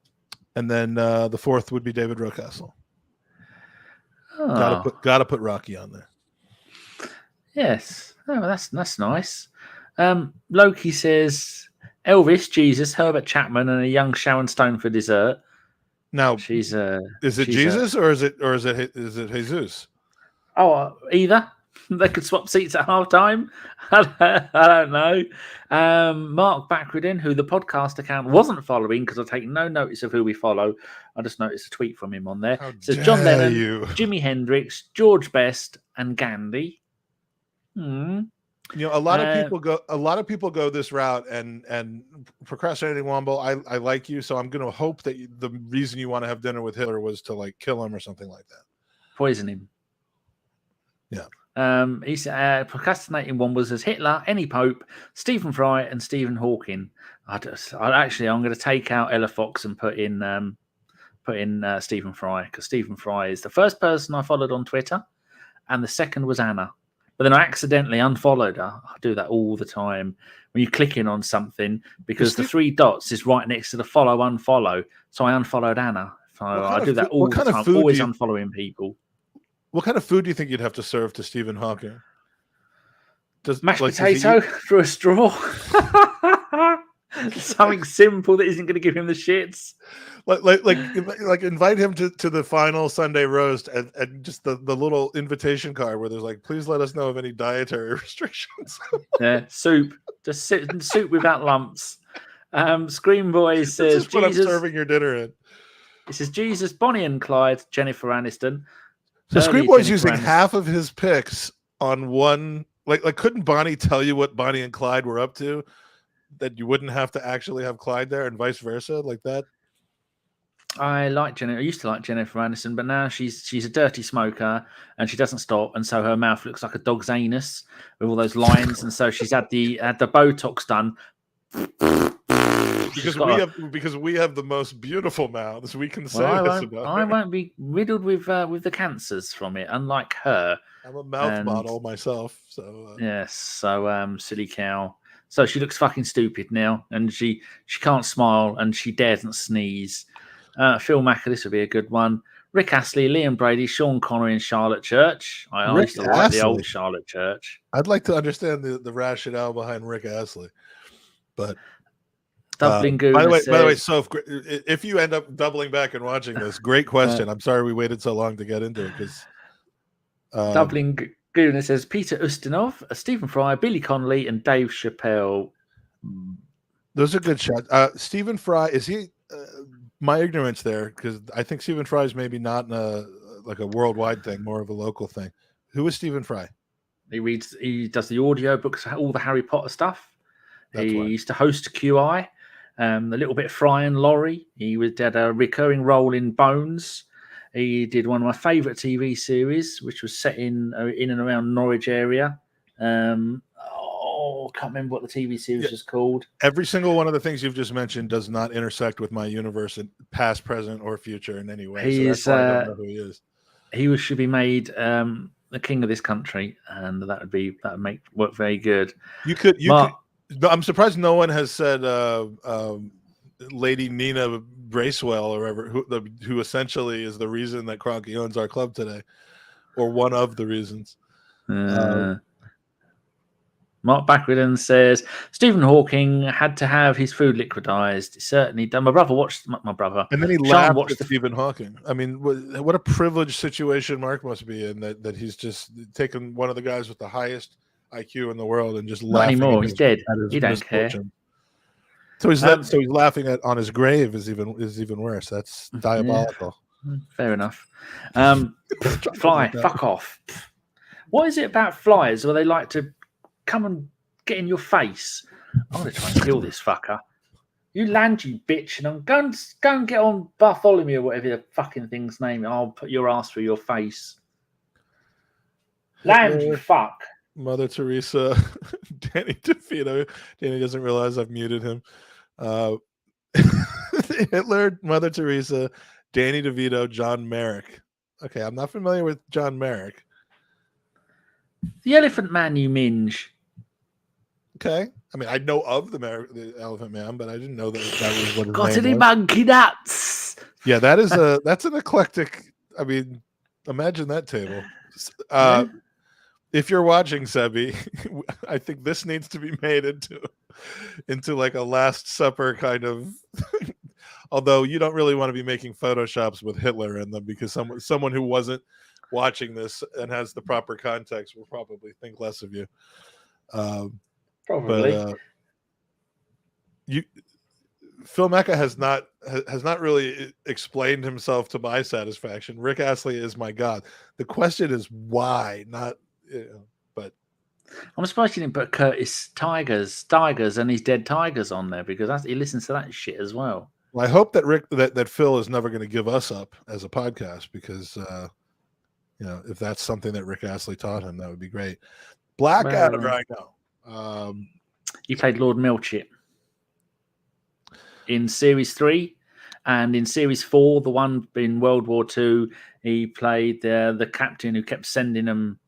then the fourth would be David Rocastle. Oh. Gotta put Rocky on there. Yes. Oh, that's nice. Loki says Elvis, Jesus, Herbert Chapman, and a young Sharon Stone for dessert. Now, is it Jesus or is it Jesus? Oh, either. They could swap seats at half time. I don't know. Mark Backwardin, who the podcast account wasn't following because I take no notice of who we follow. I just noticed a tweet from him on there. It says John Lennon, Jimi Hendrix, George Best, and Gandhi. A lot of people go this route and procrastinating Womble. I like you, so I'm going to hope that the reason you want to have dinner with Hitler was to like kill him or something like that. Poison him. Yeah. He's procrastinating one was as Hitler, any Pope, Stephen Fry, and Stephen Hawking. I'm going to take out Ella Fox and put in Stephen Fry because Stephen Fry is the first person I followed on Twitter, and the second was Anna. But then I accidentally unfollowed her. I do that all the time when you click in on something because the three dots is right next to the follow unfollow. So I unfollowed Anna. So I do that all the time. Always unfollowing people. What kind of food do you think you'd have to serve to Stephen Hawking? Mashed potato through a straw. Something simple that isn't going to give him the shits. Like invite him to the final Sunday roast and just the little invitation card where there's like, please let us know of any dietary restrictions. Yeah, soup. Just soup without lumps. Scream Boy says, what I'm serving your dinner in. It says Jesus, Bonnie and Clyde, Jennifer Aniston. So Scream Boy's using half of his picks on one. Like couldn't Bonnie tell you what Bonnie and Clyde were up to? That you wouldn't have to actually have Clyde there, and vice versa, like that. I used to like Jennifer Aniston, but now she's a dirty smoker and she doesn't stop, and so her mouth looks like a dog's anus with all those lines, and so she's had the Botox done. Because we have the most beautiful mouths, we can say this about. I won't be riddled with the cancers from it, unlike her. I'm a mouth model myself, so yes. So silly cow. So she looks fucking stupid now, and she can't smile, and she daresn't sneeze. Phil Macker, this would be a good one. Rick Astley, Liam Brady, Sean Connery, and Charlotte Church. I used to like the old Charlotte Church. I'd like to understand the rationale behind Rick Astley, but. Dublin Goon. By the way, so if you end up doubling back and watching this, great question. I'm sorry we waited so long to get into it because Dublin Goon says Peter Ustinov, Stephen Fry, Billy Connolly, and Dave Chappelle. Those are good shots. Stephen Fry, is he? My ignorance there, because I think Stephen Fry is maybe not a worldwide thing, more of a local thing. Who is Stephen Fry? He does the audio books, all the Harry Potter stuff. He used to host QI. A little bit Fry and Laurie. He had a recurring role in Bones. He did one of my favourite TV series, which was set in and around Norwich area. I can't remember what the TV series was called. Every single one of the things you've just mentioned does not intersect with my universe, in past, present, or future in any way. He that's why I don't know who he is. He should be made the king of this country, and that would make work very good. I'm surprised no one has said Lady Nina Bracewell or whatever, who essentially is the reason that Kroenke owns our club today, or one of the reasons. Mark Backwooden says Stephen Hawking had to have his food liquidized. He certainly done. My brother watched my brother, and then he laughed at Stephen Hawking. I mean, what a privileged situation Mark must be in that he's just taken one of the guys with the highest IQ in the world and just laughing. Not anymore. He's dead. He don't care. So he's laughing on his grave is even worse. That's diabolical. Yeah. Fair enough. Fly, fuck off. What is it about flies where they like to come and get in your face? I'm going to try and kill this fucker. You land, you bitch, and I'm go and get on Bartholomew or whatever the fucking thing's name. I'll put your ass through your face. Land, you fuck. Mother Teresa, Danny DeVito. Danny doesn't realize I've muted him. Hitler, Mother Teresa, Danny DeVito, John Merrick. Okay, I'm not familiar with John Merrick. The Elephant Man, you minge. Okay. I mean, I know of the Elephant Man, but I didn't know that was what his name was. Got any monkey nuts? Yeah, that's an eclectic. I mean, imagine that table. If you're watching, Sebi, I think this needs to be made into like a Last Supper kind of. Although you don't really want to be making photoshops with Hitler in them, because someone who wasn't watching this and has the proper context will probably think less of you. Probably. But, Phil Mecca has not really explained himself to my satisfaction. Rick Astley is my god. The question is why, not. But I'm surprised you didn't put Curtis Tigers, and his dead tigers on there, because he listens to that shit as well. Well, I hope that Phil is never going to give us up as a podcast, because if that's something that Rick Astley taught him, that would be great. Blackadder, I know. He played Lord Melchett in Series 3, and in Series 4, the one in World War II, he played the captain who kept sending them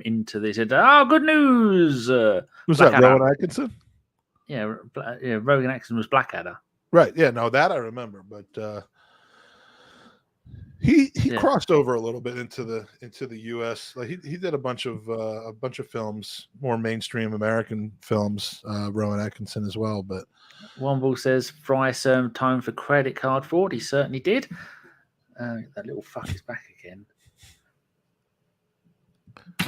into this. He said, good news! Was that Rowan Atkinson? Yeah, Rowan Atkinson was Blackadder. Right, yeah, no, that I remember, but he crossed over a little bit into the U.S. Like he did a bunch of films, more mainstream American films. Rowan Atkinson as well, but Womble says Fry served time for credit card fraud. He certainly did. That little fuck is back again. Oh,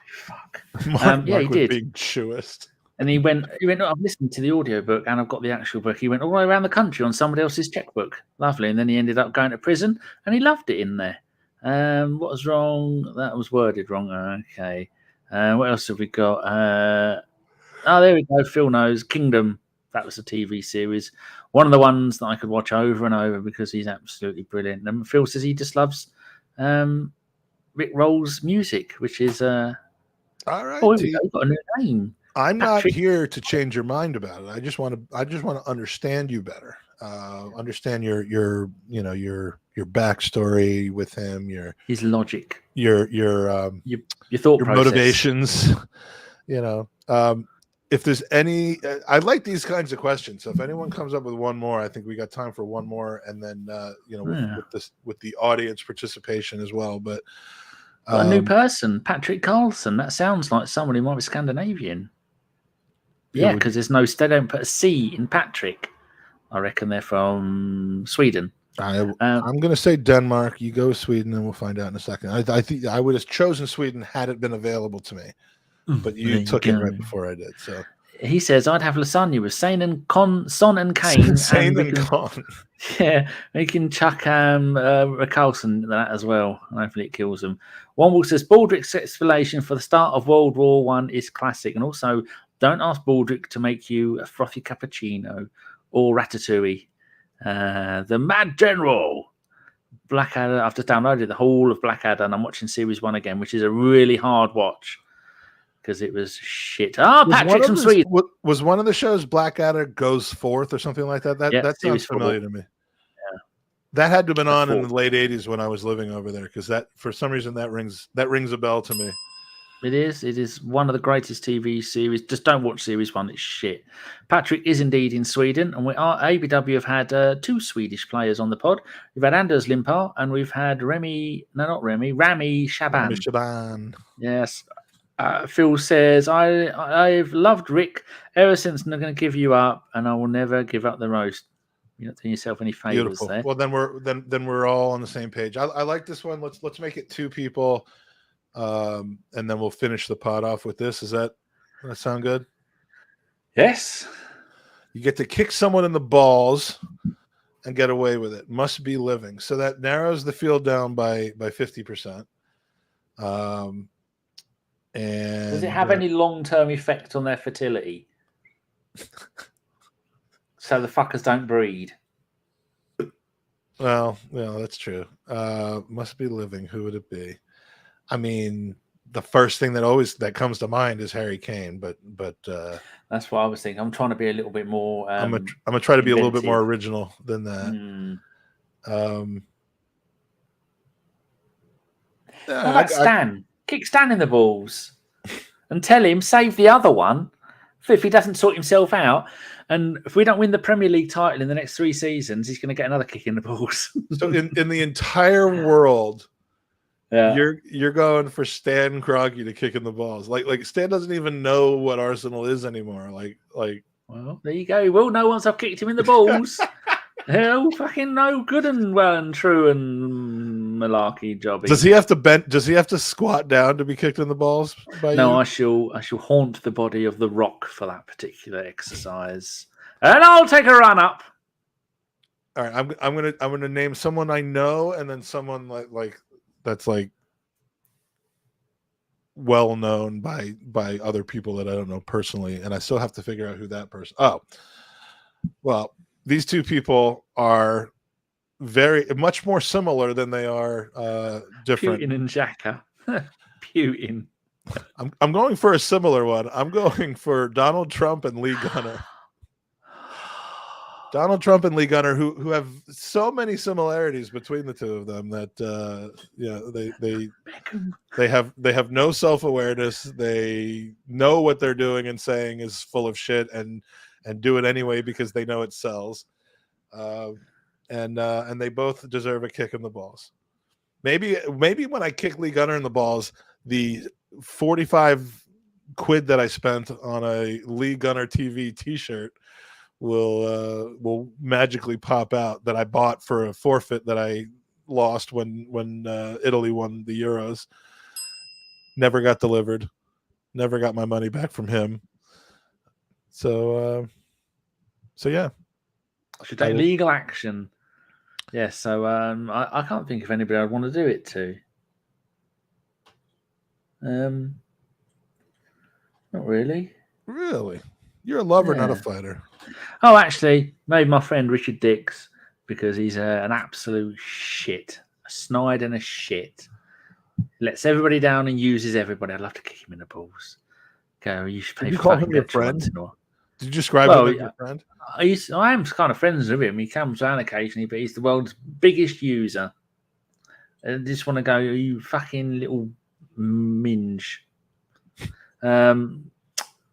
you fuck. Mark he did. Being chewist. And he went, I've listened to the audiobook and I've got the actual book. He went all the way around the country on somebody else's checkbook. Lovely. And then he ended up going to prison and he loved it in there. What was wrong? That was worded wrong. Okay. What else have we got? There we go. Phil knows. Kingdom. That was a TV series. One of the ones that I could watch over and over because he's absolutely brilliant. And Phil says he just loves Rick Roll's music, which is... all right. You've got a new name. I'm not here to change your mind about it. I just want to understand you better. Understand your backstory with him, his logic, your thought process, motivations. If there's any, I like these kinds of questions. So if anyone comes up with one more, I think we got time for one more, and then with the audience participation as well. But a new person, Patrick Carlson. That sounds like someone who might be Scandinavian. Yeah, because they don't put a C in Patrick. I reckon they're from Sweden. I'm going to say Denmark. You go Sweden, and we'll find out in a second. I think I would have chosen Sweden had it been available to me, but you took it right before I did. So he says I'd have lasagna with Son and Kane. Sane and Con. Yeah, we can chuck Carlson that as well. Hopefully it kills them. Womble says Baldrick's explanation for the start of World War I is classic, and also don't ask Baldrick to make you a frothy cappuccino or ratatouille. The Mad General. Blackadder. I've just downloaded the whole of Blackadder, and I'm watching series 1 again, which is a really hard watch because it was shit. Patrick's from Sweden. Was one of the shows Blackadder Goes Forth or something like that? That sounds familiar to me. Yeah. That had to have been on in the late 80s when I was living over there, because that, for some reason, that rings a bell to me. It is one of the greatest TV series. Just don't watch series 1; it's shit. Patrick is indeed in Sweden, and ABW have had 2 Swedish players on the pod. We've had Anders Limpar, and we've had Rami Shaban. Yes. Phil says, I've loved Rick ever since I'm going to give you up, and I will never give up the roast. You're not doing yourself any favors there. Well, then we're all on the same page. I like this one. Let's make it 2 people. And then we'll finish the pod off with this. Does that sound good? Yes. You get to kick someone in the balls and get away with it. Must be living. So that narrows the field down by 50%. And does it have any long-term effect on their fertility? So the fuckers don't breed. Well, that's true. Must be living. Who would it be? I mean, the first thing that comes to mind is Harry Kane, but that's what I was thinking. I'm trying to be a little bit more. I'm gonna try to be a little bit more original than that. How about Stan? Kick Stan in the balls and tell him save the other one if he doesn't sort himself out. And if we don't win the Premier League title in the next 3 seasons, he's going to get another kick in the balls. So in the entire world. Yeah. You're going for Stan Kroenke to kick in the balls. Like Stan doesn't even know what Arsenal is anymore. Like well, there you go. He will know once I've kicked him in the balls. He'll fucking know good and well and true and malarkey jobby. Does he have to bend? Does he have to squat down to be kicked in the balls? No, I shall haunt the body of the Rock for that particular exercise, and I'll take a run up. All right, I'm gonna name someone I know, and then someone like that's like well known by other people that I don't know personally, and I still have to figure out who that person. Oh, well, these 2 people are much more similar than they are different. Putin and Xhaka. Putin. I'm going for a similar one. I'm going for Donald Trump and Lee Gunner. Donald Trump and Lee Gunner, who have so many similarities between the 2 of them that they have no self-awareness. They know what they're doing and saying is full of shit and do it anyway because they know it sells. And they both deserve a kick in the balls. Maybe when I kick Lee Gunner in the balls, the 45 quid that I spent on a Lee Gunner TV T-shirt will magically pop out that I bought for a forfeit that I lost when Italy won the Euros. Never got delivered. Never got my money back from him. So yeah. Should take legal action. Yes, so I can't think of anybody I'd want to do it to. Not really. Really? You're a lover, not a fighter. Oh, actually, maybe my friend Richard Dix, because he's an absolute shit. A snide and a shit. Lets everybody down and uses everybody. I'd love to kick him in the balls. Go, you should pay. Did you call him your friend? Did you describe him as your friend? I am kind of friends with him. He comes down occasionally, but he's the world's biggest user. I just want to go, you fucking little minge.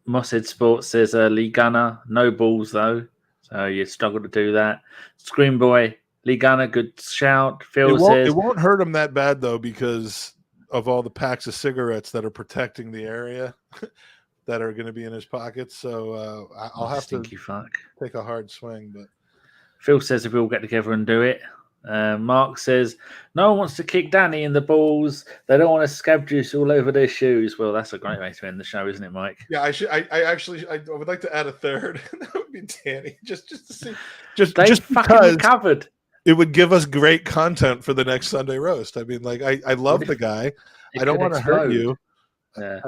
Mossed Sports says Lee Gunner, no balls though, so you struggle to do that. Scream Boy, Lee Gunner, good shout. Phil says it won't hurt him that bad though because of all the packs of cigarettes that are protecting the area that are going to be in his pockets. So I'll have to take a hard swing. But Phil says if we all get together and do it. Mark says no one wants to kick Danny in the balls. They don't want to scab juice all over their shoes. Well, that's a great way to end the show, isn't it, Mike? Yeah, I would like to add a third. That would be Danny, just to see, just fucking covered. It would give us great content for the next Sunday roast. I mean, like I love the guy. I don't want to hurt you. Yeah.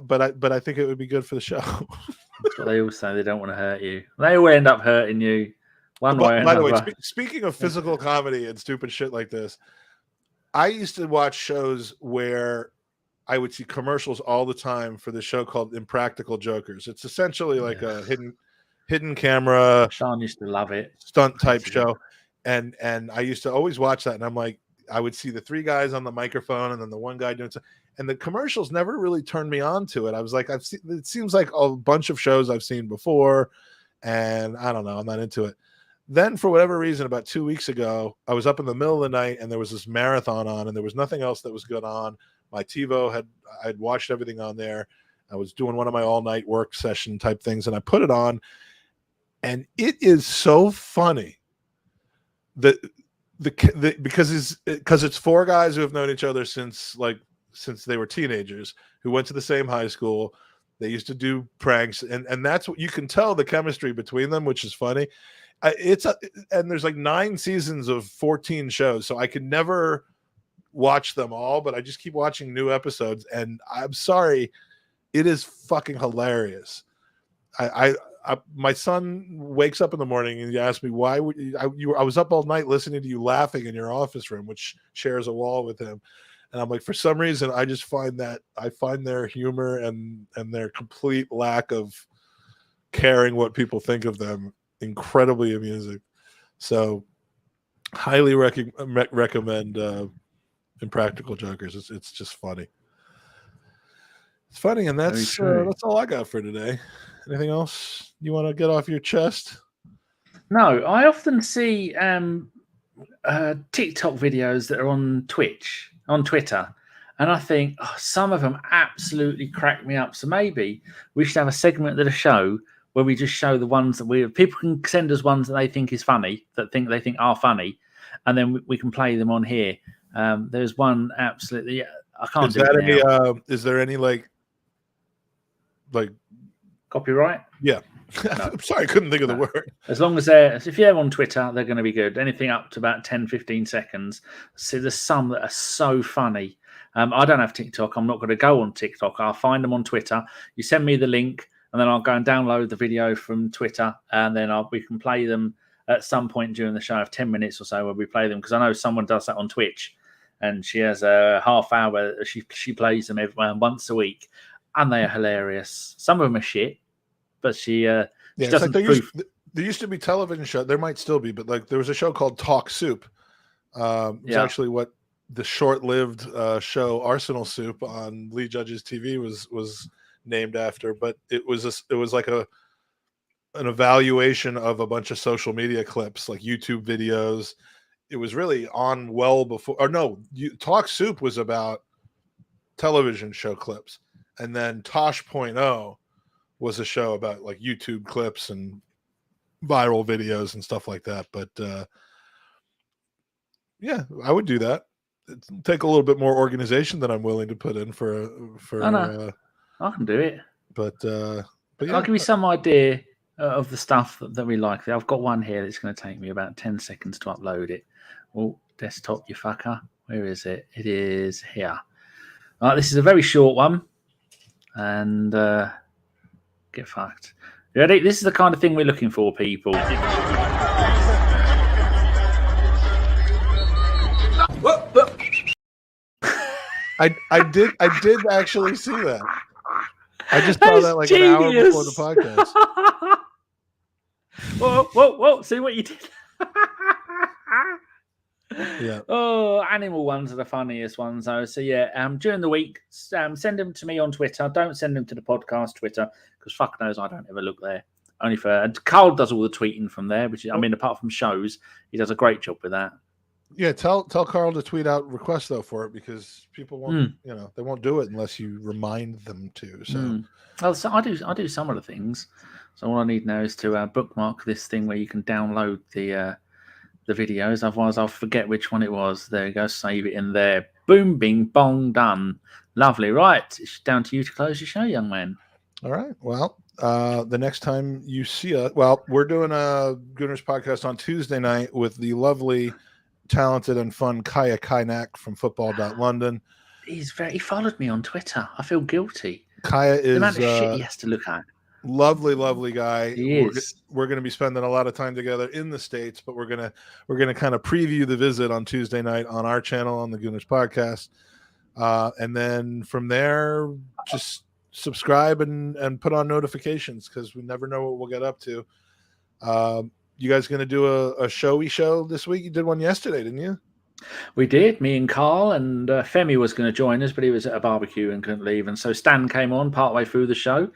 But I think it would be good for the show. That's what they all say. They don't want to hurt you. They will end up hurting you. One way or By the way, another. speaking of physical comedy and stupid shit like this, I used to watch shows where I would see commercials all the time for the show called Impractical Jokers. It's essentially like a hidden camera Sean used to love it. stunt type show. And I used to always watch that. And I'm like, I would see the three guys on the microphone and then the one guy doing something. And the commercials never really turned me on to it. I was like, it seems like a bunch of shows I've seen before. And I don't know, I'm not into it. Then for whatever reason, about 2 weeks ago, I was up in the middle of the night and there was this marathon on and there was nothing else that was good on. My TiVo I'd watched everything on there. I was doing one of my all night work session type things and I put it on and it is so funny that because it's four guys who have known each other since they were teenagers, who went to the same high school. They used to do pranks, and that's what you can tell the chemistry between them, which is funny. And there's like 9 seasons of 14 shows, so I could never watch them all, but I just keep watching new episodes, and I'm sorry, it is fucking hilarious. My son wakes up in the morning and he asks me why I was up all night listening to you laughing in your office room, which shares a wall with him. And I'm like, for some reason, I just find their humor and their complete lack of caring what people think of them incredibly amusing. So highly recommend Impractical Jokers. It's just funny. It's funny, and that's all I got for today. Anything else you want to get off your chest? No, I often see TikTok videos that are on Twitter, and I think some of them absolutely crack me up. So maybe we should have a segment of the show where we just show the ones that people can send us ones that they think is funny, that they think are funny, and then we can play them on here. There's one absolutely I can't. Is there any like copyright? Yeah. No. I'm sorry, I couldn't think of the word. As long as if you're on Twitter, they're going to be good. Anything up to about 10, 15 seconds. So there's some that are so funny. I don't have TikTok. I'm not going to go on TikTok. I'll find them on Twitter. You send me the link, and then I'll go and download the video from Twitter, and then we can play them at some point during the show. I have 10 minutes or so where we play them, because I know someone does that on Twitch, and she has a half hour. She plays them once a week, and they are hilarious. Some of them are shit. But she doesn't. Like there used to be television show. There might still be, but like there was a show called Talk Soup. It's actually what the short-lived show Arsenal Soup on Lee Judge's TV was named after. But it was like an evaluation of a bunch of social media clips, like YouTube videos. It was really on well before. Or no, Talk Soup was about television show clips, and then Tosh.0 was a show about like YouTube clips and viral videos and stuff like that. But yeah, I would do that. It'd take a little bit more organization than I'm willing to put in for. I can do it. But yeah. I'll give you some idea of the stuff that we like. I've got one here that's going to take me about 10 seconds to upload it. Oh, desktop, you fucker. Where is it? It is here. All right, this is a very short one. And get fucked. You ready? This is the kind of thing we're looking for, people. I did actually see that. I just saw that like an hour before the podcast. Whoa. See what you did? Yeah. Oh, animal ones are the funniest ones, though. So yeah, during the week, send them to me on Twitter. Don't send them to the podcast Twitter, because fuck knows I don't ever look there. Only Carl does all the tweeting from there, which is, apart from shows, he does a great job with that. Yeah, tell Carl to tweet out requests though for it, because people won't, they won't do it unless you remind them to. So, well, so I do some of the things. So all I need now is to bookmark this thing where you can download the videos. Otherwise, I'll forget which one it was. There you go. Save it in there. Boom, bing, bong, done. Lovely. Right, it's down to you to close your show, young man. All right. Well, the next time you see us, we're doing a Gooners podcast on Tuesday night with the lovely, talented, and fun Kaya Kainak from football.london. He followed me on Twitter. I feel guilty. Kaya is the amount of shit he has to look at. Lovely guy. He is. We're going to be spending a lot of time together in the States, but we're going to kind of preview the visit on Tuesday night on our channel on the Gooners podcast. And then from there, just subscribe and put on notifications because we never know what we'll get up to. You guys going to do a showy show this week? You did one yesterday, didn't you? We did. Me and Carl, and Femi was going to join us, but he was at a barbecue and couldn't leave. And so Stan came on partway through the show.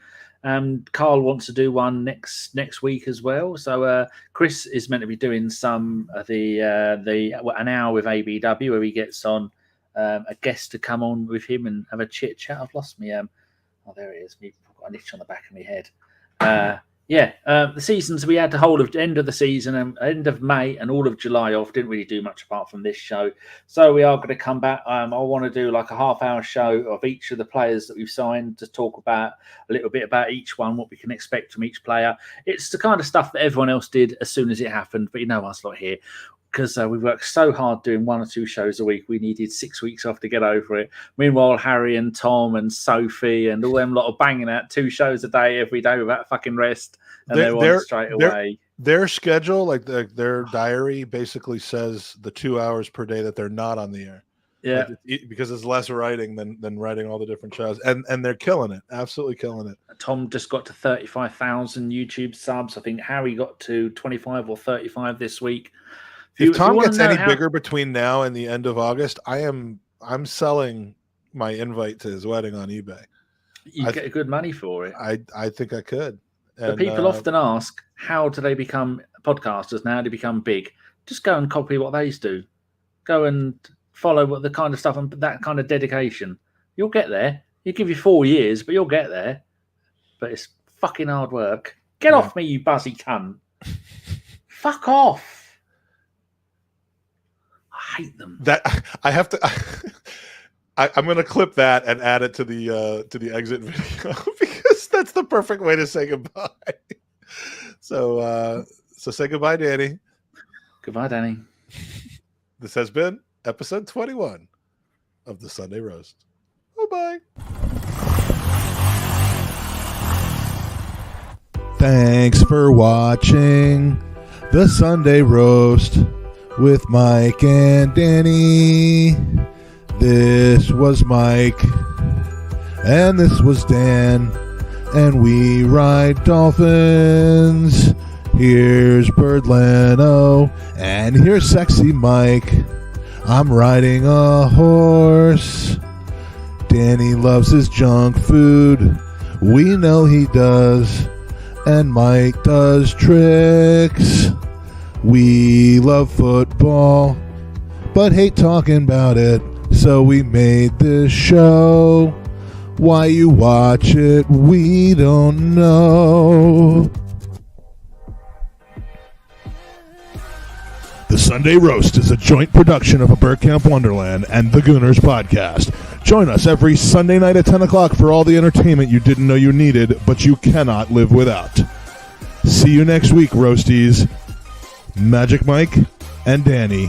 Carl wants to do one next week as well. So Chris is meant to be doing some of an hour with ABW where he gets on a guest to come on with him and have a chit chat. I've lost me. Oh, there it is. I've got an itch on the back of my head. The seasons we had the whole of the end of the season and end of May and all of July off. Didn't really do much apart from this show. So we are going to come back. I want to do like a half-hour show of each of the players that we've signed to talk about a little bit about each one, what we can expect from each player. It's the kind of stuff that everyone else did as soon as it happened. But you know us lot here. Because we worked so hard doing 1 or 2 shows a week, we needed 6 weeks off to get over it. Meanwhile, Harry and Tom and Sophie and all them lot are banging out 2 shows a day every day without fucking rest, and they want straight away. Their schedule, like their diary, basically says the 2 hours per day that they're not on the air. Yeah, because it's less writing than writing all the different shows, and they're killing it, absolutely killing it. Tom just got to 35,000 YouTube subs. I think Harry got to 25 or 35 this week. If Tom gets any bigger between now and the end of August, I'm selling my invite to his wedding on eBay. You get good money for it. I think I could. But people often ask, how do they become podcasters? Now they become big. Just go and copy what they do. Go and follow what the kind of stuff and that kind of dedication. You'll get there. You give you 4 years, but you'll get there. But it's fucking hard work. Get off me, you buzzy cunt. Fuck off. I hate them. That I have to. I'm going to clip that and add it to the exit video because that's the perfect way to say goodbye. So say goodbye, Danny. Goodbye, Danny. This has been episode 21 of the Sunday Roast. Bye-bye. Thanks for watching the Sunday Roast with Mike and Danny. This was Mike, and this was Dan, and we ride dolphins. Here's Bird Leno, and here's Sexy Mike. I'm riding a horse. Danny loves his junk food. We know he does, and Mike does tricks. We love football, but hate talking about it, so we made this show. Why you watch it, we don't know. The Sunday Roast is a joint production of a Bergkamp Wonderland and the Gooners podcast. Join us every Sunday night at 10 o'clock for all the entertainment you didn't know you needed, but you cannot live without. See you next week, Roasties. Magic Mike and Danny